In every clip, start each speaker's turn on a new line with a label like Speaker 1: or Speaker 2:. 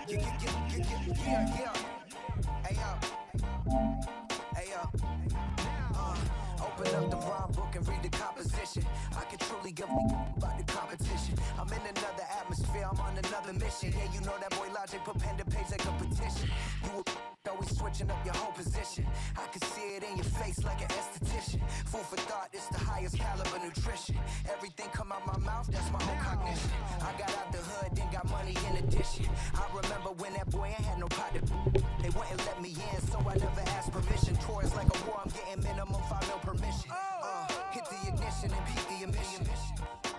Speaker 1: Yeah. Hey, yo. Hey, yo. Open up the rhyme book and read the composition. I can truly give a about the competition. I'm in another atmosphere, I'm on another mission. Yeah, you know that boy Logic put pen to page like a petition. You always switching up your whole position. I can see it in your face like an esthetician. Food for thought, it's the highest caliber nutrition. Everything come out my mouth, that's my own cognition. I got out the hood, then got money in addition. I remember when that boy ain't had no pot to they wouldn't let me in, so I never asked permission. Tours like a war, I'm getting minimum 5 mil permission. Hit the ignition and beat the emission.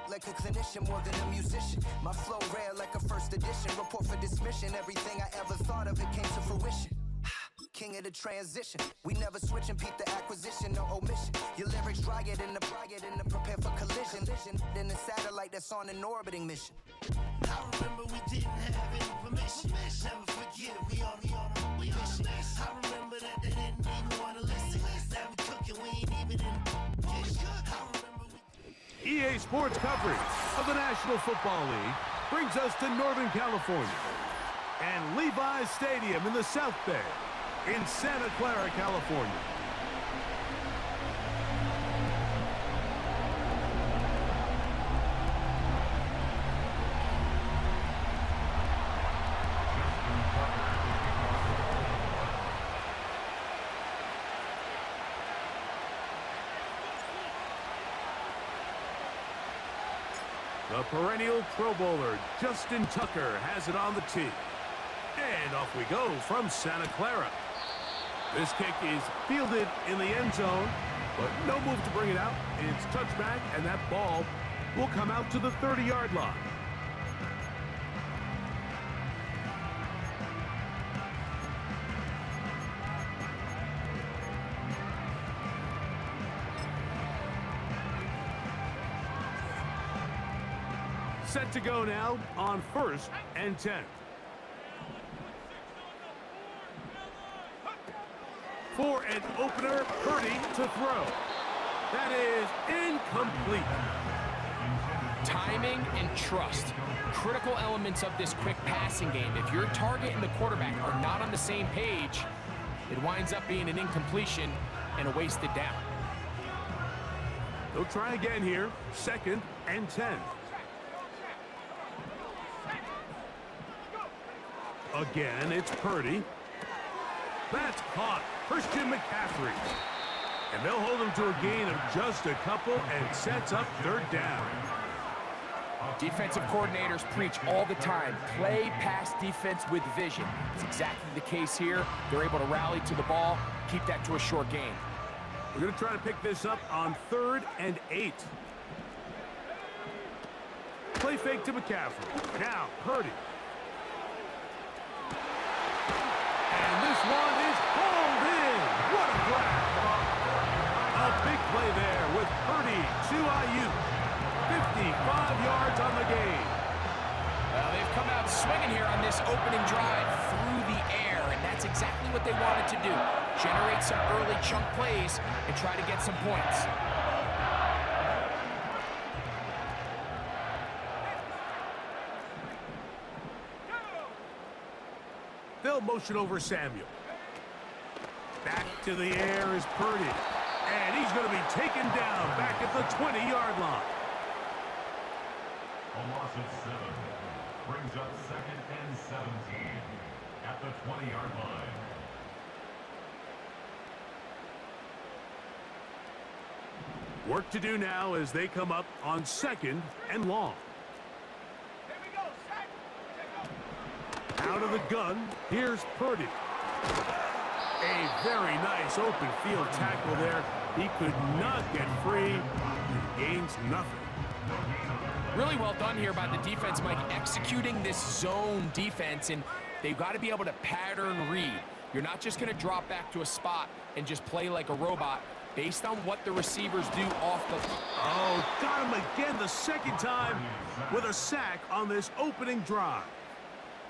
Speaker 1: Like a clinician more than a musician. My flow rare like a first edition. Report for dismission. Everything I ever thought of, it came to fruition. King of the transition. We never switch and peep the acquisition, no omission. Your lyrics dry it in the prepare for collision. Then the satellite that's on an orbiting mission.
Speaker 2: I remember we didn't have any permission. Never forget we on a mission. I remember that they didn't even want to listen. Now we cooking, we ain't even in the kitchen. I remember
Speaker 3: EA Sports coverage of the National Football League brings us to Northern California and Levi's Stadium in the South Bay in Santa Clara, California. The perennial Pro Bowler, Justin Tucker, has it on the tee. And off we go from Santa Clara. This kick is fielded in the end zone, but no move to bring it out. It's touchback, and that ball will come out to the 30-yard line. Set to go now on 1st and 10. For an opener, Purdy to throw. That is incomplete.
Speaker 4: Timing and trust, critical elements of this quick passing game. If your target and the quarterback are not on the same page, it winds up being an incompletion and a wasted down.
Speaker 3: They'll try again here, 2nd and 10. Again, it's Purdy. That's caught. Christian McCaffrey. And they'll hold him to a gain of just a couple and sets up 3rd down.
Speaker 4: Defensive coordinators preach all the time, play pass defense with vision. It's exactly the case here. They're able to rally to the ball, keep that to a short gain.
Speaker 3: We're going to try to pick this up on 3rd and 8. Play fake to McCaffrey. Now, Purdy. And this one is hauled in. What a grab. A big play there with Purdy to Ayuk. 55 yards on the game.
Speaker 4: Well, they've come out swinging here on this opening drive through the air, and that's exactly what they wanted to do. Generate some early chunk plays and try to get some points.
Speaker 3: They'll motion over Samuel. Back to the air is Purdy. And he's going to be taken down back at the 20-yard line.
Speaker 5: A loss of 7 brings up 2nd and 17 at the 20-yard line.
Speaker 3: Work to do now as they come up on 2nd and long. Out of the gun, here's Purdy. A very nice open field tackle there. He could not get free. He gains nothing.
Speaker 4: Really well done here by the defense, Mike, executing this zone defense, and they've got to be able to pattern read. You're not just going to drop back to a spot and just play like a robot based on what the receivers do off the...
Speaker 3: Oh, got him again the 2nd time with a sack on this opening drive.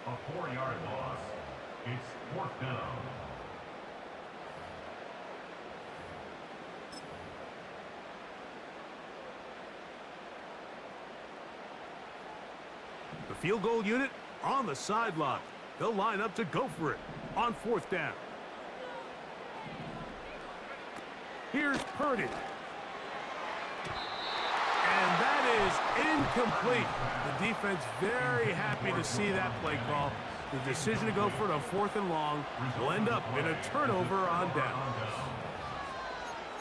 Speaker 5: A 4-yard loss. It's 4th down.
Speaker 3: The field goal unit on the sideline. They'll line up to go for it on 4th down. Here's Purdy. And that is incomplete. The defense very happy to see that play call. The decision to go for it on 4th and long will end up in a turnover on downs.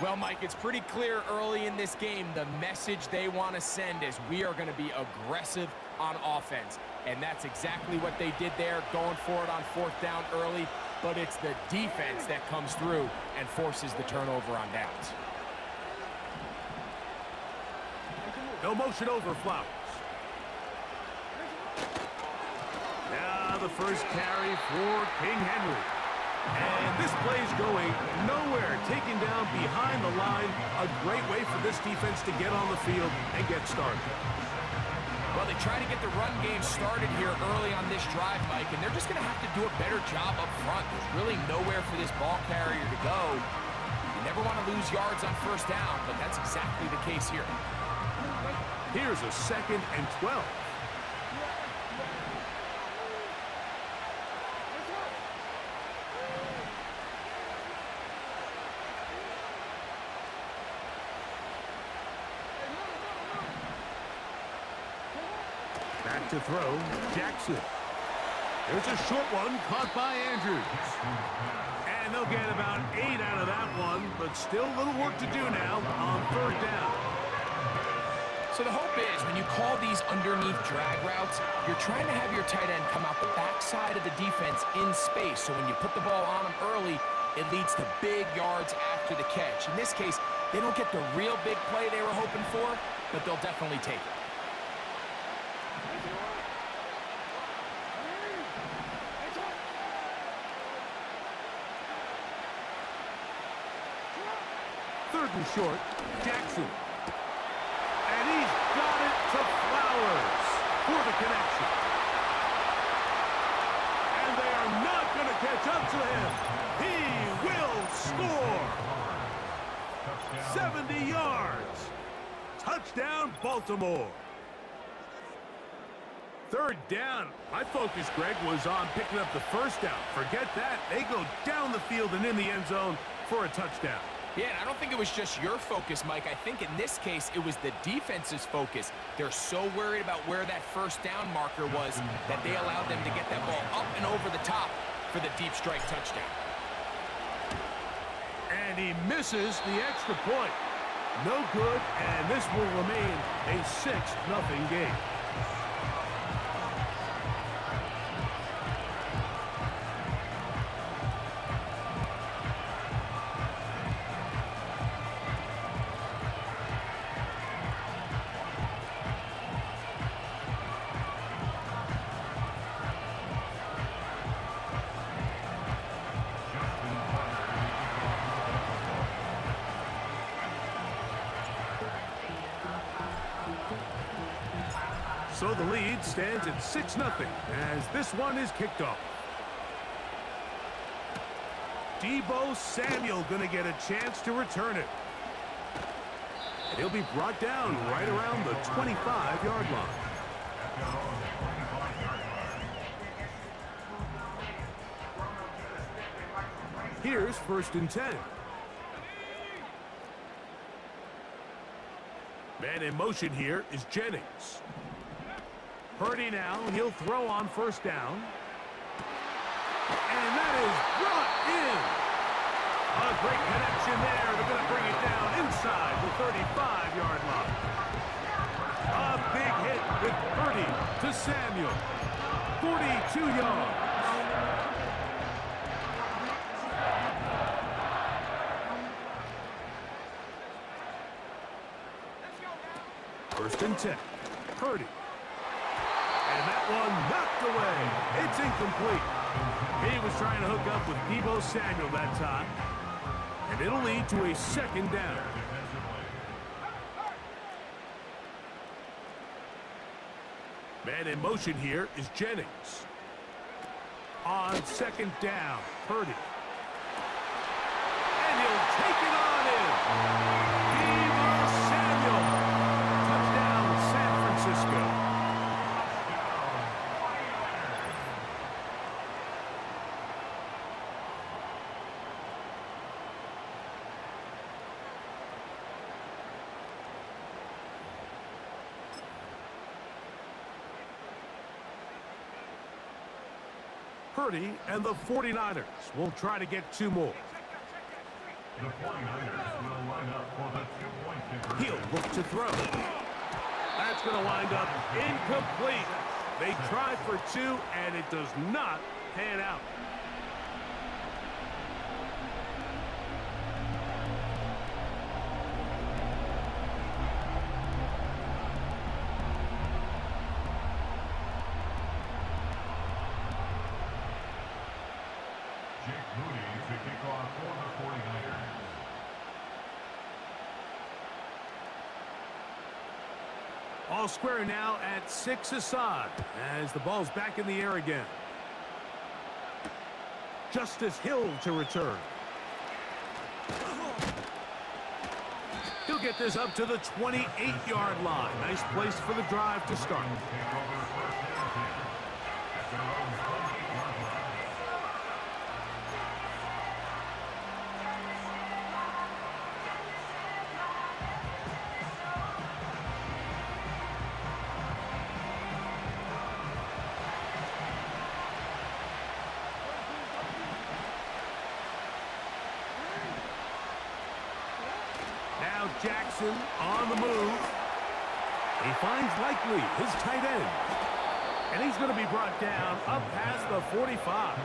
Speaker 4: Well, Mike, it's pretty clear early in this game the message they want to send is we are going to be aggressive on offense. And that's exactly what they did there, going for it on 4th down early. But it's the defense that comes through and forces the turnover on downs.
Speaker 3: No motion over Flowers. Now the first carry for King Henry. And this play's going nowhere. Taken down behind the line. A great way for this defense to get on the field and get started.
Speaker 4: Well, they try to get the run game started here early on this drive, Mike, and they're just going to have to do a better job up front. There's really nowhere for this ball carrier to go. You never want to lose yards on 1st down, but that's exactly the case here.
Speaker 3: Here's a 2nd and 12. Back to throw, Jackson. There's a short one caught by Andrews. And they'll get about 8 out of that one, but still a little work to do now on 3rd down.
Speaker 4: So the hope is when you call these underneath drag routes, you're trying to have your tight end come out the backside of the defense in space. So when you put the ball on him early, it leads to big yards after the catch. In this case, they don't get the real big play they were hoping for, but they'll definitely take it.
Speaker 3: Third and short, Jackson. And he's got it to Flowers for the connection. And they are not going to catch up to him. He will score. 70 yards. Touchdown, Baltimore. 3rd down. My focus, Greg, was on picking up the 1st down. Forget that. They go down the field and in the end zone for a touchdown.
Speaker 4: Yeah, and I don't think it was just your focus, Mike. I think in this case, it was the defense's focus. They're so worried about where that 1st down marker was that they allowed them to get that ball up and over the top for the deep strike touchdown.
Speaker 3: And he misses the extra point. No good, and this will remain a 6-0 game. So the lead stands at 6-0 as this one is kicked off. Deebo Samuel going to get a chance to return it. And he'll be brought down right around the 25-yard line. Here's 1st and 10. Man in motion here is Jennings. Purdy now, he'll throw on 1st down. And that is brought in. A great connection there. They're going to bring it down inside the 35-yard line. A big hit with Purdy to Samuel. 42 yards. First and 10. Purdy. And that one knocked away. It's incomplete. He was trying to hook up with Deebo Samuel that time. And it'll lead to a 2nd down. Man in motion here is Jennings. On 2nd down, Purdy. And he'll take it on in. Deebo Samuel. Touchdown, San Francisco. Purdy and the 49ers will try to get 2 more.
Speaker 5: The 49ers will line up for the 2-point conversion.
Speaker 3: He'll look to throw. That's going to wind up incomplete. They tried for 2, and it does not pan out.
Speaker 5: Jake Moody to kick off for the 49ers.
Speaker 3: All square now at 6 aside as the ball's back in the air again. Justice Hill to return. He'll get this up to the 28-yard line. Nice place for the drive to start.
Speaker 5: Take over first and 10 at their own 28-yard line.
Speaker 3: Now Jackson on the move. He finds Likely, his tight end. And he's going to be brought down up past the 45.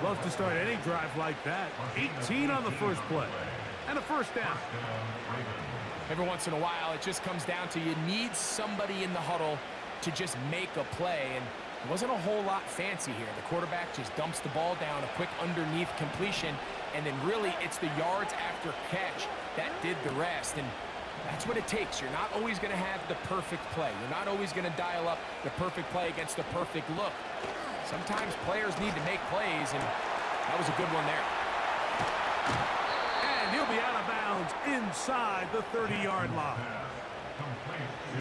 Speaker 3: Love to start any drive like that. 18 on the first play. And a first down.
Speaker 4: Every once in a while, it just comes down to you need somebody in the huddle to just make a play. And it wasn't a whole lot fancy here. The quarterback just dumps the ball down, a quick underneath completion, and then really it's the yards after catch that did the rest. And that's what it takes. You're not always going to have the perfect play. You're not always going to dial up the perfect play against the perfect look. Sometimes players need to make plays, and that was a good one there.
Speaker 3: And he'll be out of bounds inside the 30-yard line.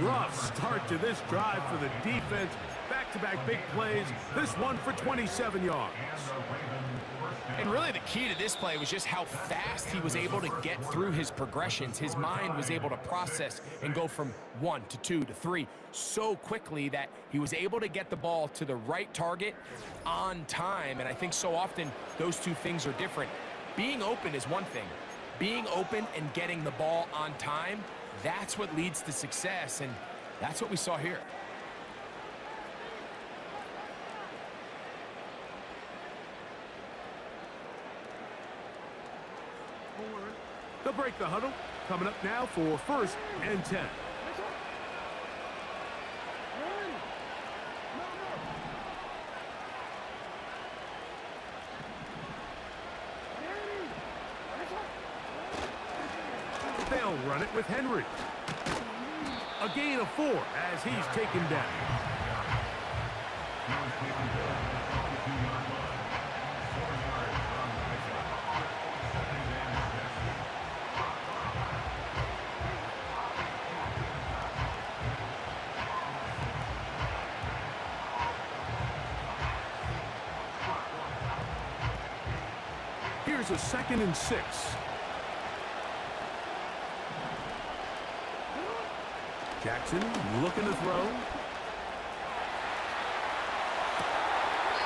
Speaker 3: Rough start to this drive for the defense. Back-to-back big plays. This one for 27 yards.
Speaker 4: And really the key to this play was just how fast he was able to get through his progressions. His mind was able to process and go from 1 to 2 to 3 so quickly that he was able to get the ball to the right target on time. And I think so often those two things are different. Being open is one thing. Being open and getting the ball on time, that's what leads to success, and that's what we saw here.
Speaker 3: They'll break the huddle. Coming up now for first and 10. They'll run it with Henry. A gain of 4 as he's taken down. Here's a 2nd and 6. Jackson looking to throw.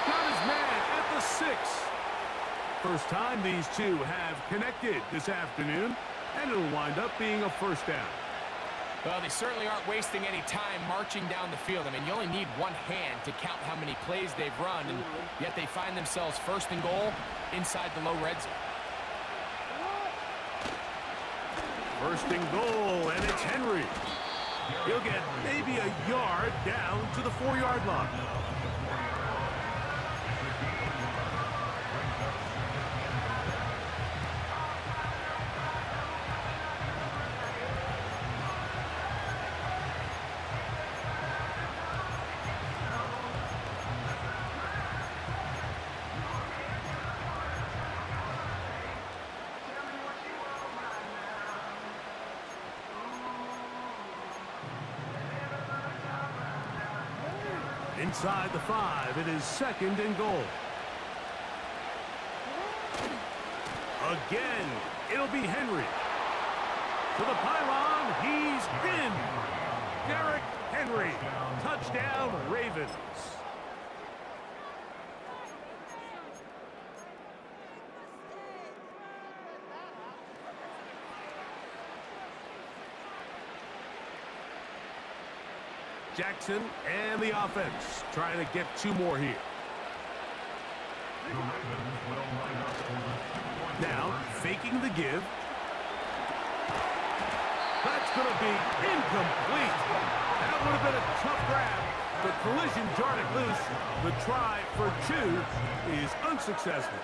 Speaker 3: Got his man at the 6. First time these two have connected this afternoon, and it'll wind up being a first down.
Speaker 4: Well, they certainly aren't wasting any time marching down the field. I mean, you only need one hand to count how many plays they've run, and yet they find themselves first and goal inside the low red zone.
Speaker 3: First and goal, and it's Henry. He'll get maybe a yard down to the 4-yard line. Inside the 5, it is 2nd and goal. Again, it'll be Henry. To the pylon, he's in. Derrick Henry, touchdown Ravens. Jackson and the offense trying to get 2 more here. Now, faking the give. That's going to be incomplete. That would have been a tough grab. The collision jarred it loose. The try for 2 is unsuccessful.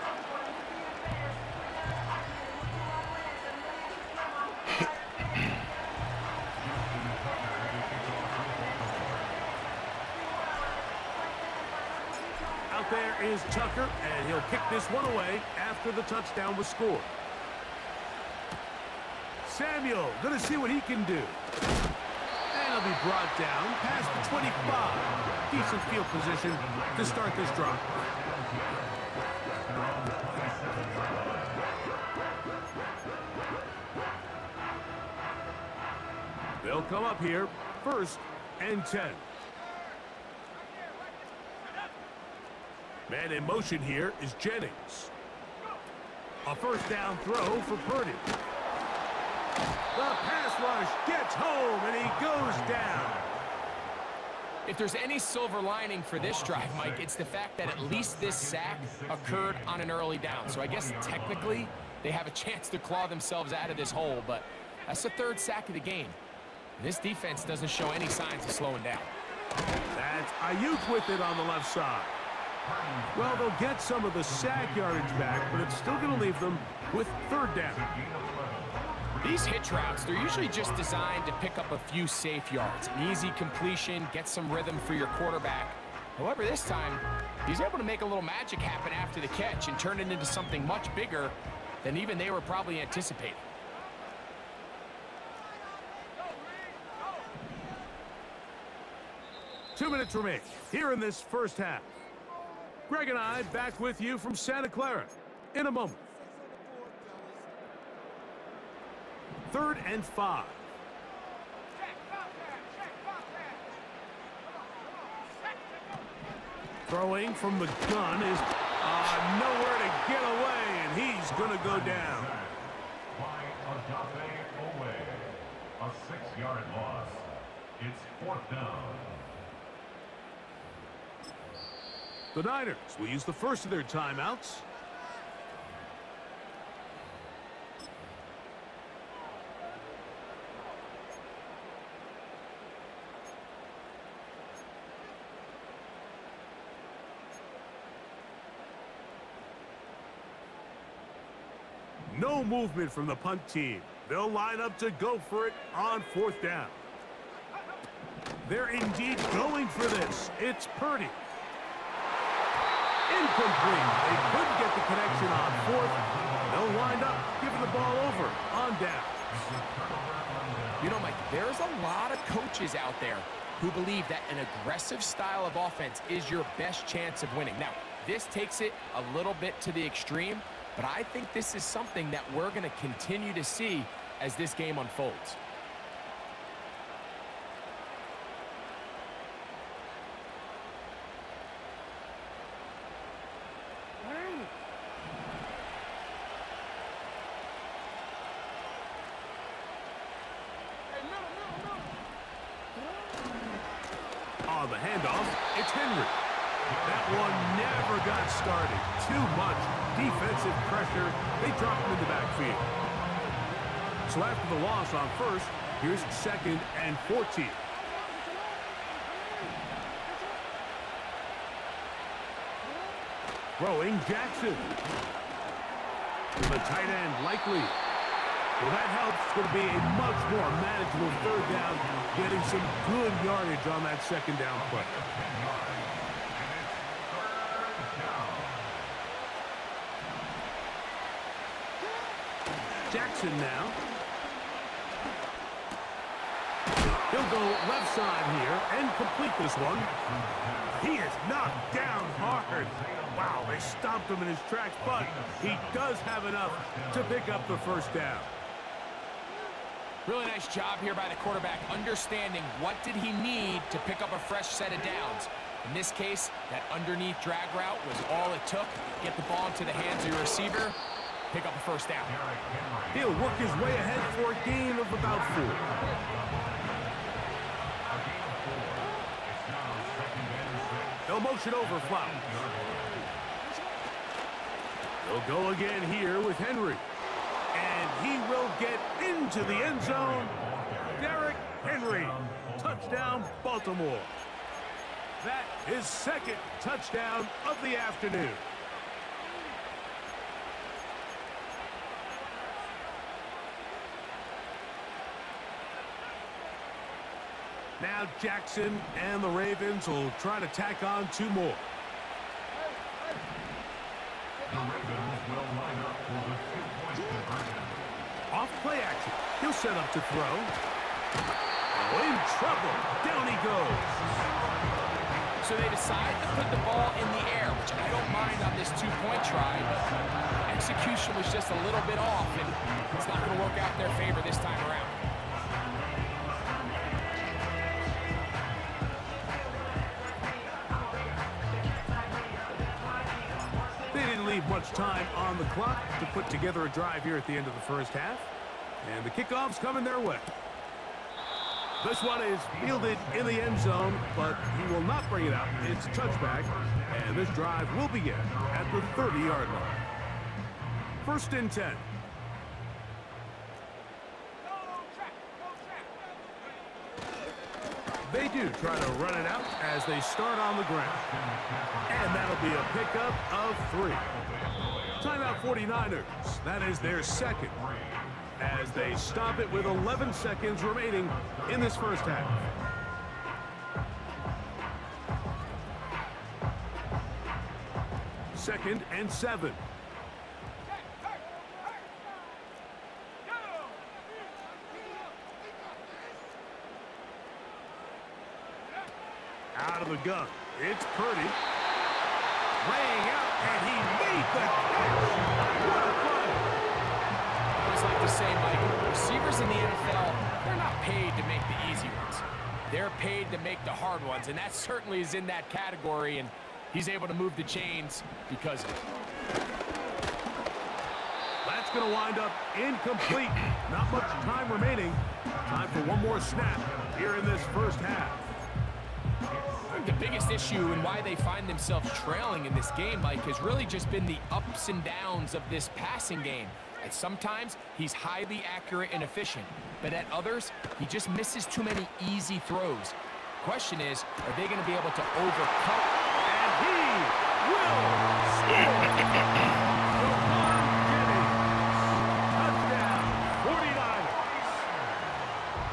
Speaker 3: Out there is Tucker, and he'll kick this one away after the touchdown was scored. Samuel, going to see what he can do. And he'll be brought down past the 25. Decent field position to start this drive. They'll come up here, 1st and 10. Man in motion here is Jennings. A 1st down throw for Purdy. The pass rush gets home, and he goes down.
Speaker 4: If there's any silver lining for this drive, Mike, it's the fact that at least this sack occurred on an early down. So I guess technically they have a chance to claw themselves out of this hole, but that's the 3rd sack of the game. This defense doesn't show any signs of slowing down.
Speaker 3: That's Ayuk with it on the left side. Well, they'll get some of the sack yardage back, but it's still going to leave them with 3rd down.
Speaker 4: These hitch routes, they're usually just designed to pick up a few safe yards. An easy completion, get some rhythm for your quarterback. However, this time, he's able to make a little magic happen after the catch and turn it into something much bigger than even they were probably anticipating.
Speaker 3: Two minutes remain here in this 1st half. Greg and I back with you from Santa Clara in a moment. 3rd and 5. Throwing from the gun is nowhere to get away, and he's going to go down.
Speaker 5: By Agape Owe. A 6-yard loss. It's 4th down.
Speaker 3: The Niners will use the first of their timeouts. No movement from the punt team. They'll line up to go for it on 4th down. They're indeed going for this. It's Purdy. Incomplete. They couldn't get the connection on 4th. They'll wind up giving the ball over on down.
Speaker 4: You know, Mike, there's a lot of coaches out there who believe that an aggressive style of offense is your best chance of winning. Now, this takes it a little bit to the extreme, but I think this is something that we're going to continue to see as this game unfolds.
Speaker 3: On the handoff, it's Henry. That one never got started. Too much defensive pressure. They dropped him in the backfield. So after the loss on 1st, here's 2nd and 14. Throwing Jackson. To the tight end, Likely. Well, that helps. It's going to be a much more manageable 3rd down, getting some good yardage on that 2nd down play. Jackson now. He'll go left side here and complete this one. He is knocked down hard. Wow, they stomped him in his tracks, but he does have enough to pick up the 1st down.
Speaker 4: Really nice job here by the quarterback, understanding what did he need to pick up a fresh set of downs. In this case, that underneath drag route was all it took. Get the ball into the hands of your receiver, pick up a 1st down.
Speaker 3: He'll work his way ahead for a gain of about 4. They'll motion over Flowers. They'll go again here with Henry. And he will get into the end zone. Derrick Henry. Touchdown, Baltimore. That is second touchdown of the afternoon. Now Jackson and the Ravens will try to tack on 2 more.
Speaker 5: The Ravens will line up for the 2-point conversion.
Speaker 3: Off play action. He'll set up to throw. Oh, in trouble. Down he goes.
Speaker 4: So they decide to put the ball in the air, which I don't mind on this 2-point try, but execution was just a little bit off, and it's not going to work out in their favor this time around.
Speaker 3: They didn't leave much time on the clock to put together a drive here at the end of the first half. And the kickoff's coming their way. This one is fielded in the end zone, but he will not bring it out. It's a touchback, and this drive will begin at the 30-yard line. 1st and 10. They do try to run it out as they start on the ground. And that'll be a pickup of 3. Timeout 49ers. That is their second, as they stop it with 11 seconds remaining in this first half. Second and 7. Out of the gun. It's Purdy. Laying out, and he made the catch. What a play.
Speaker 4: I always like to say, Mike, receivers in the NFL, they're not paid to make the easy ones. They're paid to make the hard ones, and that certainly is in that category, and he's able to move the chains because of it.
Speaker 3: That's going to wind up incomplete. Not much time remaining. Time for one more snap here in this first half.
Speaker 4: I think the biggest issue and why they find themselves trailing in this game, Mike, has really just been the ups and downs of this passing game. And sometimes he's highly accurate and efficient, but at others, he just misses too many easy throws. Question is, are they going to be able to overcome?
Speaker 3: And he will score. Touchdown, 49ers.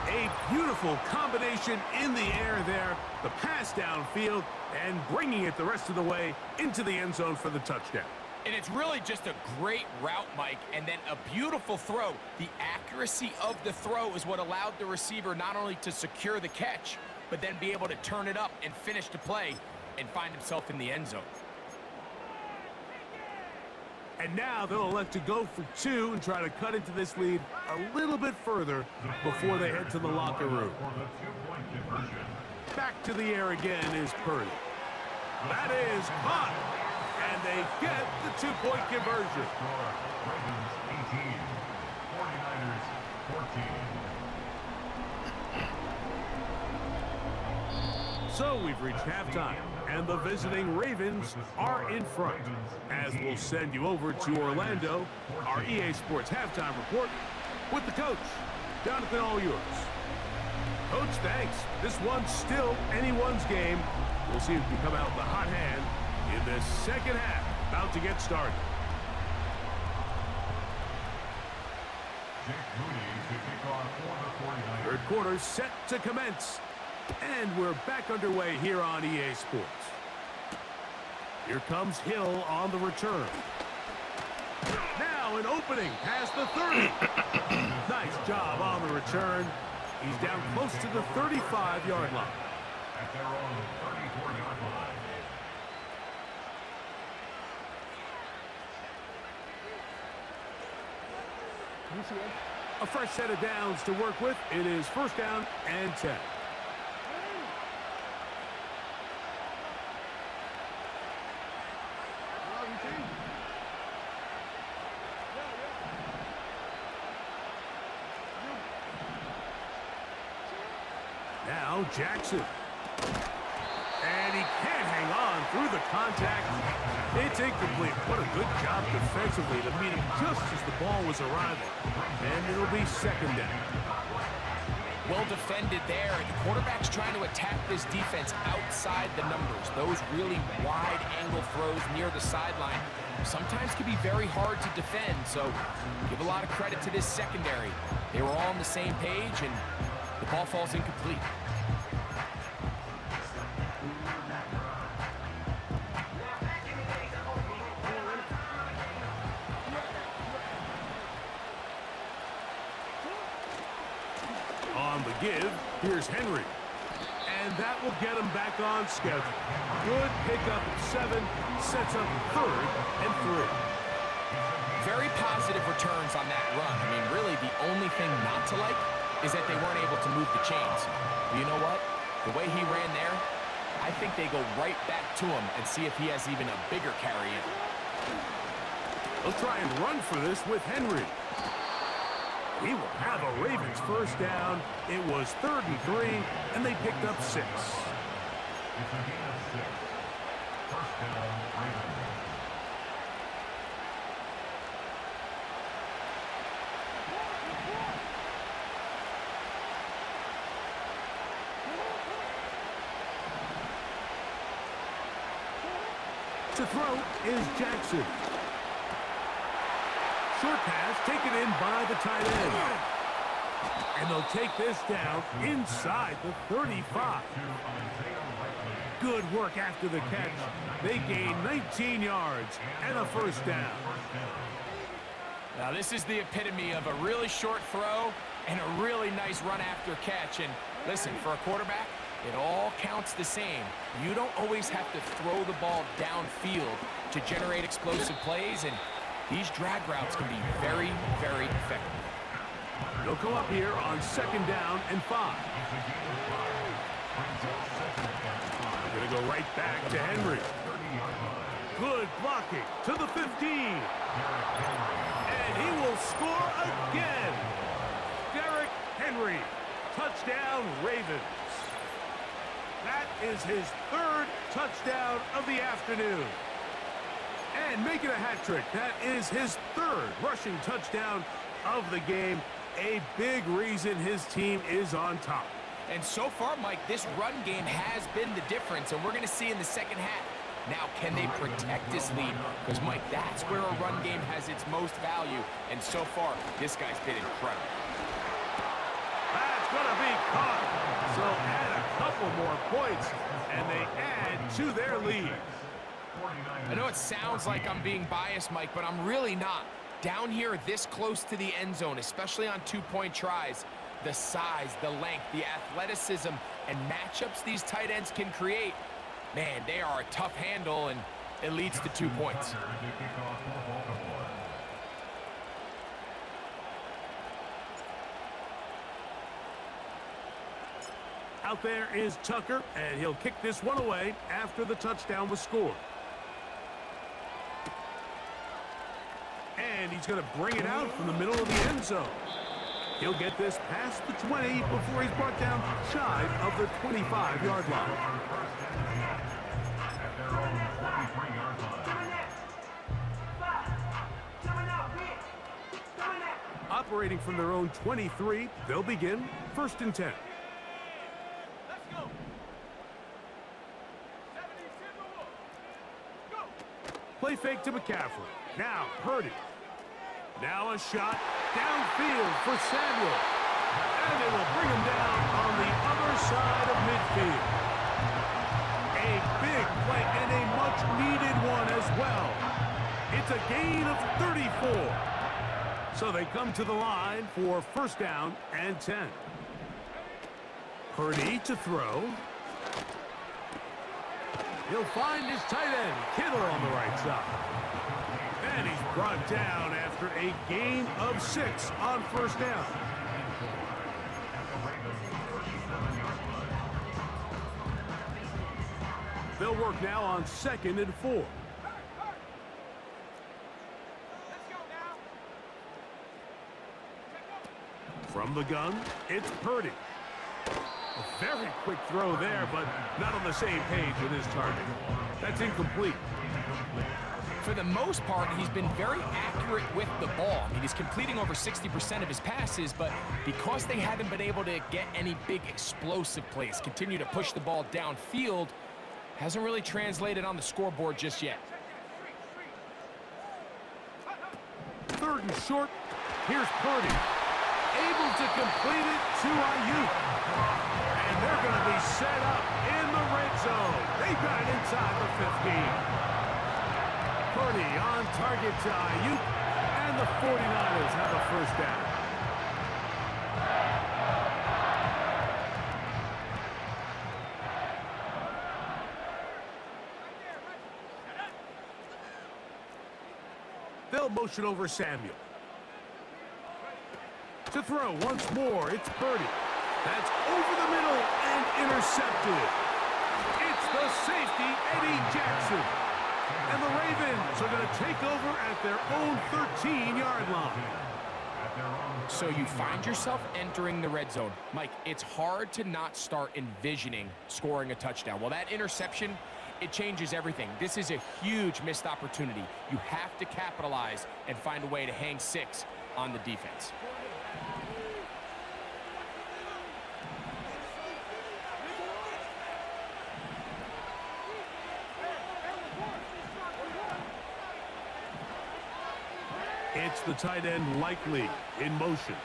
Speaker 3: A beautiful combination in the air there. The pass downfield and bringing it the rest of the way into the end zone for the touchdown.
Speaker 4: And it's really just a great route, Mike, and then a beautiful throw. The accuracy of the throw is what allowed the receiver not only to secure the catch, but then be able to turn it up and finish the play and find himself in the end zone.
Speaker 3: And now they'll elect to go for 2 and try to cut into this lead a little bit further before they head to the locker room. Back to the air again is Purdy. That is caught. And they get the 2-point conversion.
Speaker 5: Ravens 18, 49ers 14.
Speaker 3: So we've reached halftime, and the visiting Ravens are in front. As we'll send you over to Orlando, our EA Sports halftime report with the coach. Jonathan, all yours. Coach, thanks. This one's still anyone's game. We'll see who can come out the hot hand in this second half, about to get started.
Speaker 5: Jake Moody to kick off for the 49ers.
Speaker 3: Third quarter set to commence. And we're back underway here on EA Sports. Here comes Hill on the return. Now an opening past the 30. Nice job on the return. He's down close to the 35-yard line.
Speaker 5: At their own 34-yard line.
Speaker 3: A fresh set of downs to work with. It is 1st down and 10. Now Jackson. And he can't hang on through the contact. It's incomplete. What a good job defensively to meet him just as the ball was arriving. And it'll be second down.
Speaker 4: Well defended there. The quarterback's trying to attack this defense outside the numbers. Those really wide angle throws near the sideline sometimes can be very hard to defend. So give a lot of credit to this secondary. They were all on the same page, and the ball falls incomplete.
Speaker 3: On the give, here's Henry. And that will get him back on schedule. Good pickup of 7, sets up 3rd and 3.
Speaker 4: Very positive returns on that run. I mean, really, the only thing not to like is that they weren't able to move the chains. But you know what? The way he ran there, I think they go right back to him and see if he has even a bigger carry in.
Speaker 3: They'll try and run for this with Henry. He will have a Ravens first down. It was 3rd and 3, and they picked up 6.
Speaker 5: It's a gain of 6. First down, Ravens.
Speaker 3: To throw is Jackson. Short pass taken in by the tight end. And they'll take this down inside the 35. Good work after the catch. They gain 19 yards and a first down.
Speaker 4: Now, this is the epitome of a really short throw and a really nice run after catch. And listen, for a quarterback, it all counts the same. You don't always have to throw the ball downfield to generate explosive plays, and these drag routes can be very, very effective.
Speaker 3: They'll go up here on 2nd down and 5. Going to go right back to Henry. Good blocking to the 15. And he will score again. Derrick Henry. Touchdown, Ravens. That is his 3rd touchdown of the afternoon. And making a hat trick. That is his 3rd rushing touchdown of the game. A big reason his team is on top.
Speaker 4: And so far, Mike, this run game has been the difference, and we're going to see in the second half. Now, can they protect this lead? Because, Mike, that's where a run game has its most value. And so far, this guy's been incredible.
Speaker 3: That's going to be caught. So add a couple more points, and they add to their lead.
Speaker 4: I know it sounds like I'm being biased, Mike, but I'm really not. Down here this close to the end zone, especially on 2-point tries, the size, the length, the athleticism, and matchups these tight ends can create, man, they are a tough handle, and it leads to 2 points.
Speaker 3: Out there is Tucker, and he'll kick this one away after the touchdown was scored. And he's going to bring it out from the middle of the end zone. He'll get this past the 20 before he's brought down shy of the 25-yard line.
Speaker 5: At their own 23-yard line.
Speaker 3: Operating from their own 23, they'll begin 1st and 10. Play fake to McCaffrey. Now Purdy. Now a shot downfield for Samuel. And they will bring him down on the other side of midfield. A big play and a much-needed one as well. It's a gain of 34. So they come to the line for 1st down and 10. Purdy to throw. He'll find his tight end, Kittle, on the right side. And he's brought down after a gain of 6 on 1st down. They'll work now on 2nd and 4. From the gun, it's Purdy. A Very quick throw there, but not on the same page with his target. That's incomplete.
Speaker 4: For the most part, he's been very accurate with the ball. I mean, he's completing over 60% of his passes, but because they haven't been able to get any big explosive plays, continue to push the ball downfield, hasn't really translated on the scoreboard just yet.
Speaker 3: Third and short. Here's Purdy. Able to complete it to Ayuk. And they're going to be set up in the red zone. They got it inside the 15. Purdy on target to Ayuk. And the 49ers have a first down. They'll motion over Samuel. To throw once more, it's Purdy. That's over the middle and intercepted. It's the safety, Eddie Jackson. And the Ravens are going to take over at their own 13-yard line.
Speaker 4: So you find yourself entering the red zone. Mike, it's hard to not start envisioning scoring a touchdown. Well, that interception, it changes everything. This is a huge missed opportunity. You have to capitalize and find a way to hang 6 on the defense.
Speaker 3: It's the tight end Likely in motion.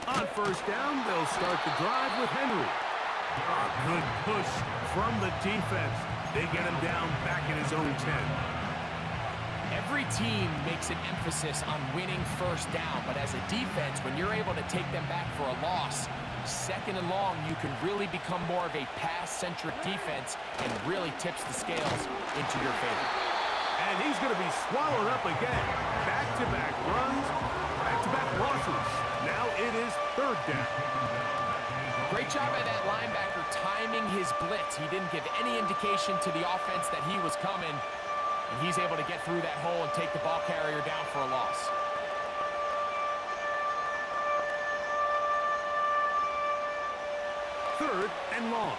Speaker 3: On first down, they'll start the drive with Henry. A good push from the defense. They get him down back in his own 10.
Speaker 4: Every team makes an emphasis on winning first down, but as a defense, when you're able to take them back for a loss, second and long, you can really become more of a pass-centric defense and really tips the scales into your favor.
Speaker 3: And he's going to be swallowed up again. Back-to-back runs, back-to-back losses. Now it is third down.
Speaker 4: Great job by that linebacker timing his blitz. He didn't give any indication to the offense that he was coming, and he's able to get through that hole and take the ball carrier down for a loss.
Speaker 3: Third and long.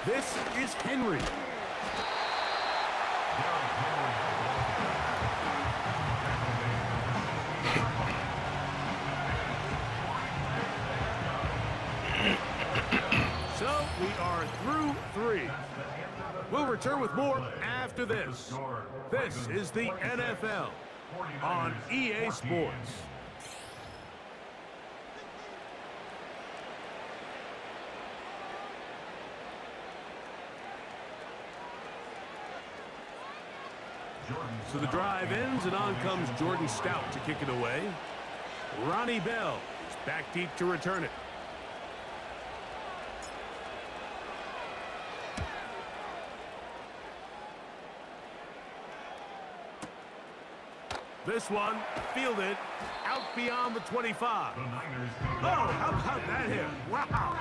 Speaker 3: This is Henry. So we are through 3. We'll return with more after this. This is the NFL on EA Sports. So the drive ends, and on comes Jordan Stout to kick it away. Ronnie Bell is back deep to return it. This one, fielded, out beyond the 25. Oh, how about that hit? Wow.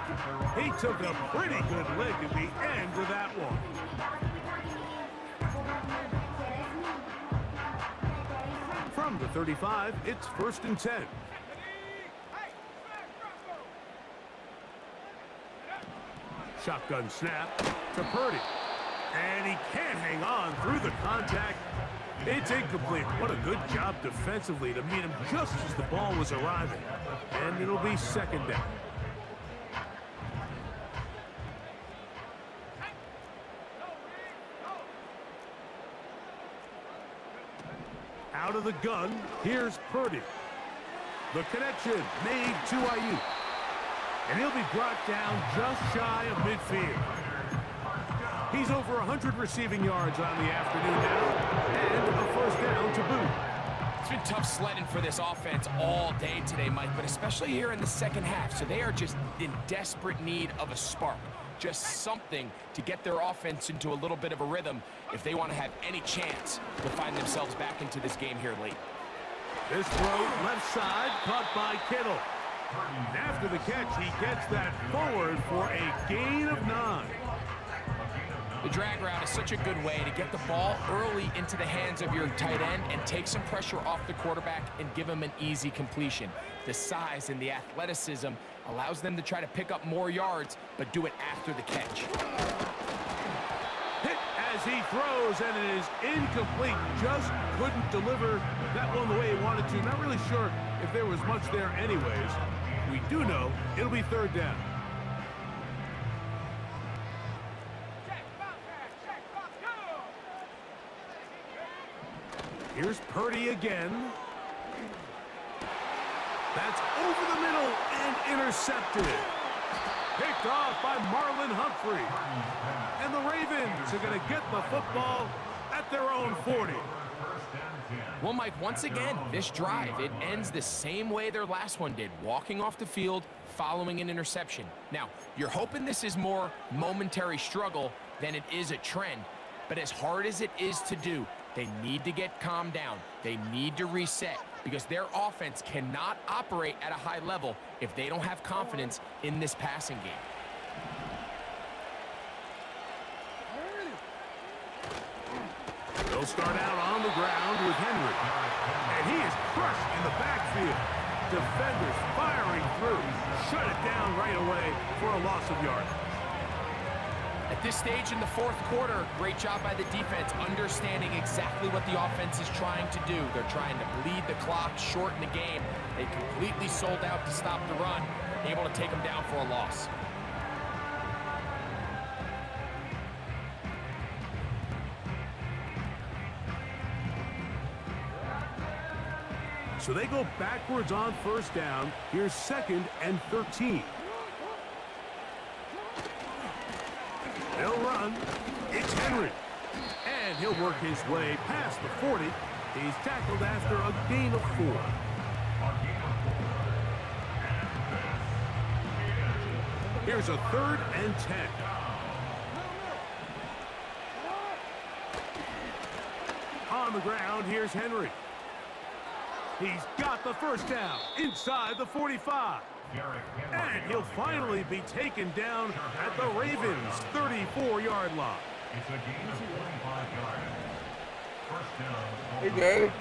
Speaker 3: He took a pretty good lick at the end of that one. From the 35, it's 1st and 10. Shotgun snap to Purdy. And he can't hang on through the contact. It's incomplete. What a good job defensively to meet him just as the ball was arriving. And it'll be second down. Out of the gun, here's Purdy. The connection made to Ayuk. And he'll be brought down just shy of midfield. He's over 100 receiving yards on the afternoon now, and a first down to boot.
Speaker 4: It's been tough sledding for this offense all day today, Mike, but especially here in the second half. So they are just in desperate need of a spark, just something to get their offense into a little bit of a rhythm if they want to have any chance to find themselves back into this game here late.
Speaker 3: This throw left side caught by Kittle. And after the catch, he gets that forward for a gain of 9.
Speaker 4: The drag route is such a good way to get the ball early into the hands of your tight end and take some pressure off the quarterback and give him an easy completion. The size and the athleticism allows them to try to pick up more yards, but do it after the catch.
Speaker 3: Hit as he throws, and it is incomplete. Just couldn't deliver that one the way he wanted to. Not really sure if there was much there anyways. We do know it'll be third down. Here's Purdy again. That's over the middle and intercepted. Picked off by Marlon Humphrey. And the Ravens are going to get the football at their own 40.
Speaker 4: Well, Mike, once again, this drive, it ends the same way their last one did, walking off the field, following an interception. Now, you're hoping this is more momentary struggle than it is a trend, but as hard as it is to do, they need to get calmed down. They need to reset because their offense cannot operate at a high level if they don't have confidence in this passing game.
Speaker 3: They'll start out on the ground with Henry. And he is crushed in the backfield. Defenders firing through. Shut it down right away for a loss of yardage.
Speaker 4: At this stage in the fourth quarter, great job by the defense, understanding exactly what the offense is trying to do. They're trying to bleed the clock, shorten the game. They completely sold out to stop the run, able to take them down for a loss.
Speaker 3: So they go backwards on first down. Here's 2nd and 13. They'll run. It's Henry. And he'll work his way past the 40. He's tackled after a gain of 4. Here's a 3rd and 10. On the ground, here's Henry. He's got the first down inside the 45. And he'll finally be taken down at the Ravens' 34-yard line.
Speaker 5: It's a gain of 25 yards. First down.
Speaker 6: Hey, Daddy.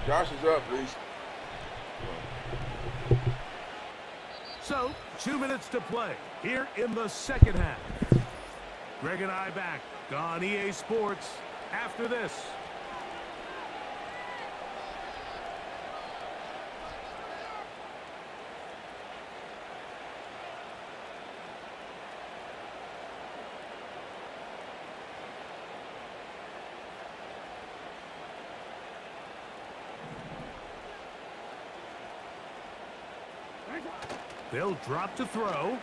Speaker 6: Josh is up, please.
Speaker 3: So, 2 minutes to play here in the second half. Greg and I back on EA Sports after this. They'll drop to throw.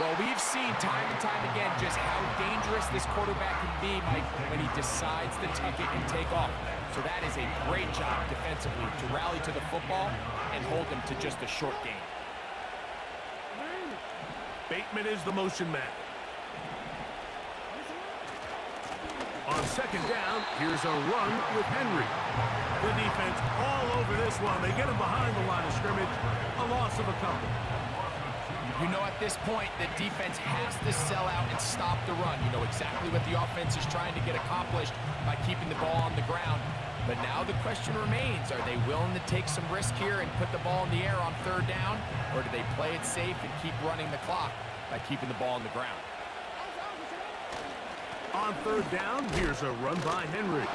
Speaker 4: Well, we've seen time and time again just how dangerous this quarterback can be, Mike, when he decides to tuck it and take off. So that is a great job defensively to rally to the football and hold them to just a short gain.
Speaker 3: Bateman is the motion man. On second down, here's a run with Henry. The defense all over this one. They get him behind the line of scrimmage. A loss of a couple.
Speaker 4: You know, at this point, the defense has to sell out and stop the run. You know exactly what the offense is trying to get accomplished by keeping the ball on the ground. But now the question remains, are they willing to take some risk here and put the ball in the air on third down? Or do they play it safe and keep running the clock by keeping the ball on the ground?
Speaker 3: On third down, here's a run by Henry.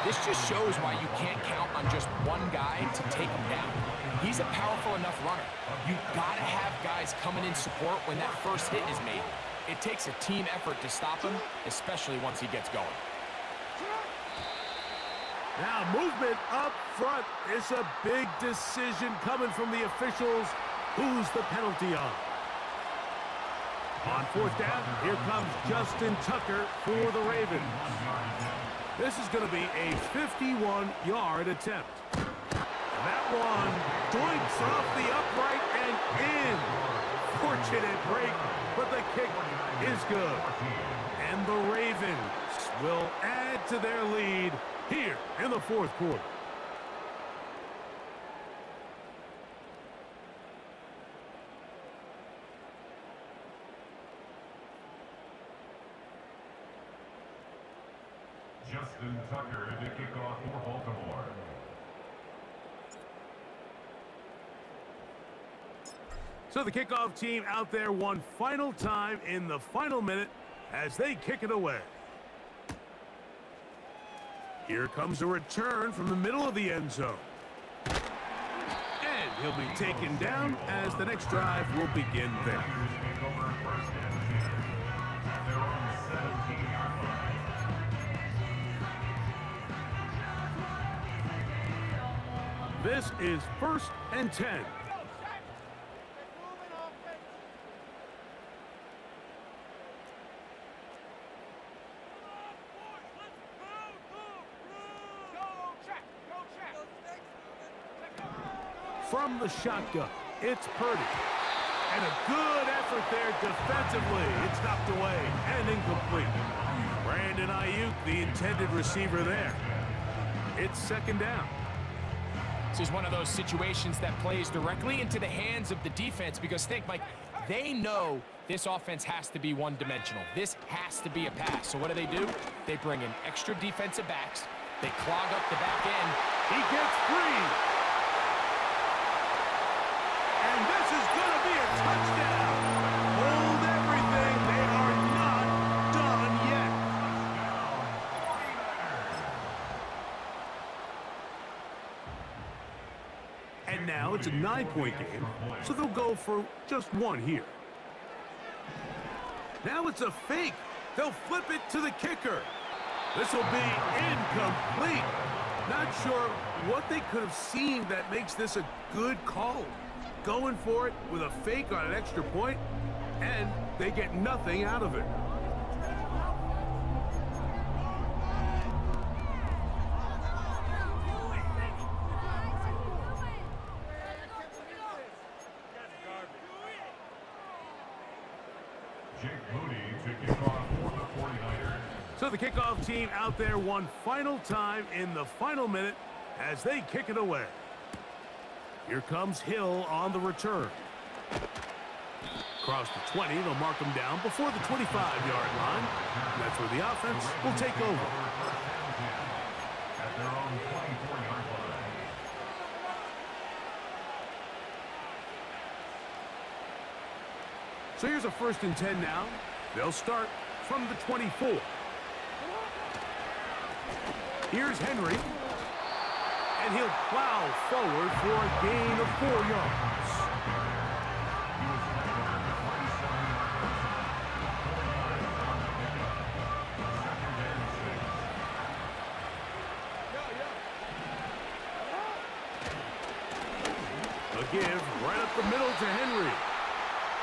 Speaker 4: This just shows why you can't count on just one guy to take him down. He's a powerful enough runner. You've got to have guys coming in support when that first hit is made. It takes a team effort to stop him, especially once he gets going.
Speaker 3: Now movement up front. It's a big decision coming from the officials. Who's the penalty on? On fourth down, here comes Justin Tucker for the Ravens. This is going to be a 51-yard attempt. That one doinks off the upright and in. Fortunate break, but the kick is good. And the Ravens will add to their lead here in the fourth quarter.
Speaker 5: Justin Tucker to kick off for Baltimore.
Speaker 3: So the kickoff team out there one final time in the final minute as they kick it away. Here comes a return from the middle of the end zone. And he'll be taken down as the next drive will begin there.
Speaker 5: Take over first and 10 at their own 17-yard line.
Speaker 3: This is 1st and 10. From the shotgun, it's Purdy. And a good effort there defensively. It's knocked away and incomplete. Brandon Ayuk, the intended receiver there. It's 2nd down.
Speaker 4: This is one of those situations that plays directly into the hands of the defense because think, Mike, they know this offense has to be one-dimensional. This has to be a pass. So what do? They bring in extra defensive backs. They clog up the back end.
Speaker 3: He gets free. And this is going to be a touchdown. Hold everything. They are not done yet. And now it's a 9-point game, so they'll go for just one here. Now it's a fake. They'll flip it to the kicker. This will be incomplete. Not sure what they could have seen that makes this a good call. Going for it with a fake on an extra point, and they get nothing out of it.
Speaker 5: Jake Moody to kick off for the 49ers.
Speaker 3: So the kickoff team out there one final time in the final minute as they kick it away. Here comes Hill on the return. Across the 20, they'll mark him down before the 25-yard line. And that's where the offense will take over.
Speaker 5: At their own 24-yard line.
Speaker 3: So here's a 1st and 10 now. They'll start from the 24. Here's Henry. And he'll plow forward for a gain of 4 yards. A give right up the middle to Henry.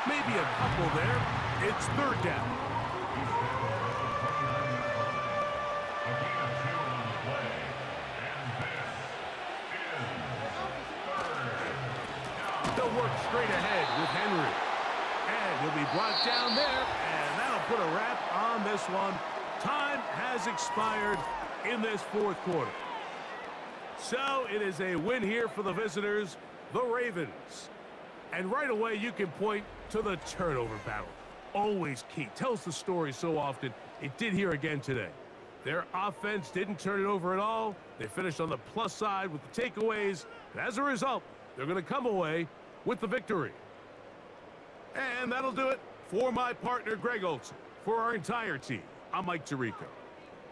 Speaker 3: Maybe a couple there. It's 3rd down. They'll work straight ahead with Henry. And he'll be brought down there, and that'll put a wrap on this one. Time has expired in this 4th quarter. So it is a win here for the visitors, the Ravens. And right away, you can point to the turnover battle. Always key. Tells the story so often. It did here again today. Their offense didn't turn it over at all. They finished on the plus side with the takeaways. And as a result, they're going to come away with the victory. And that'll do it for my partner, Greg Olson. For our entire team, I'm Mike Tirico.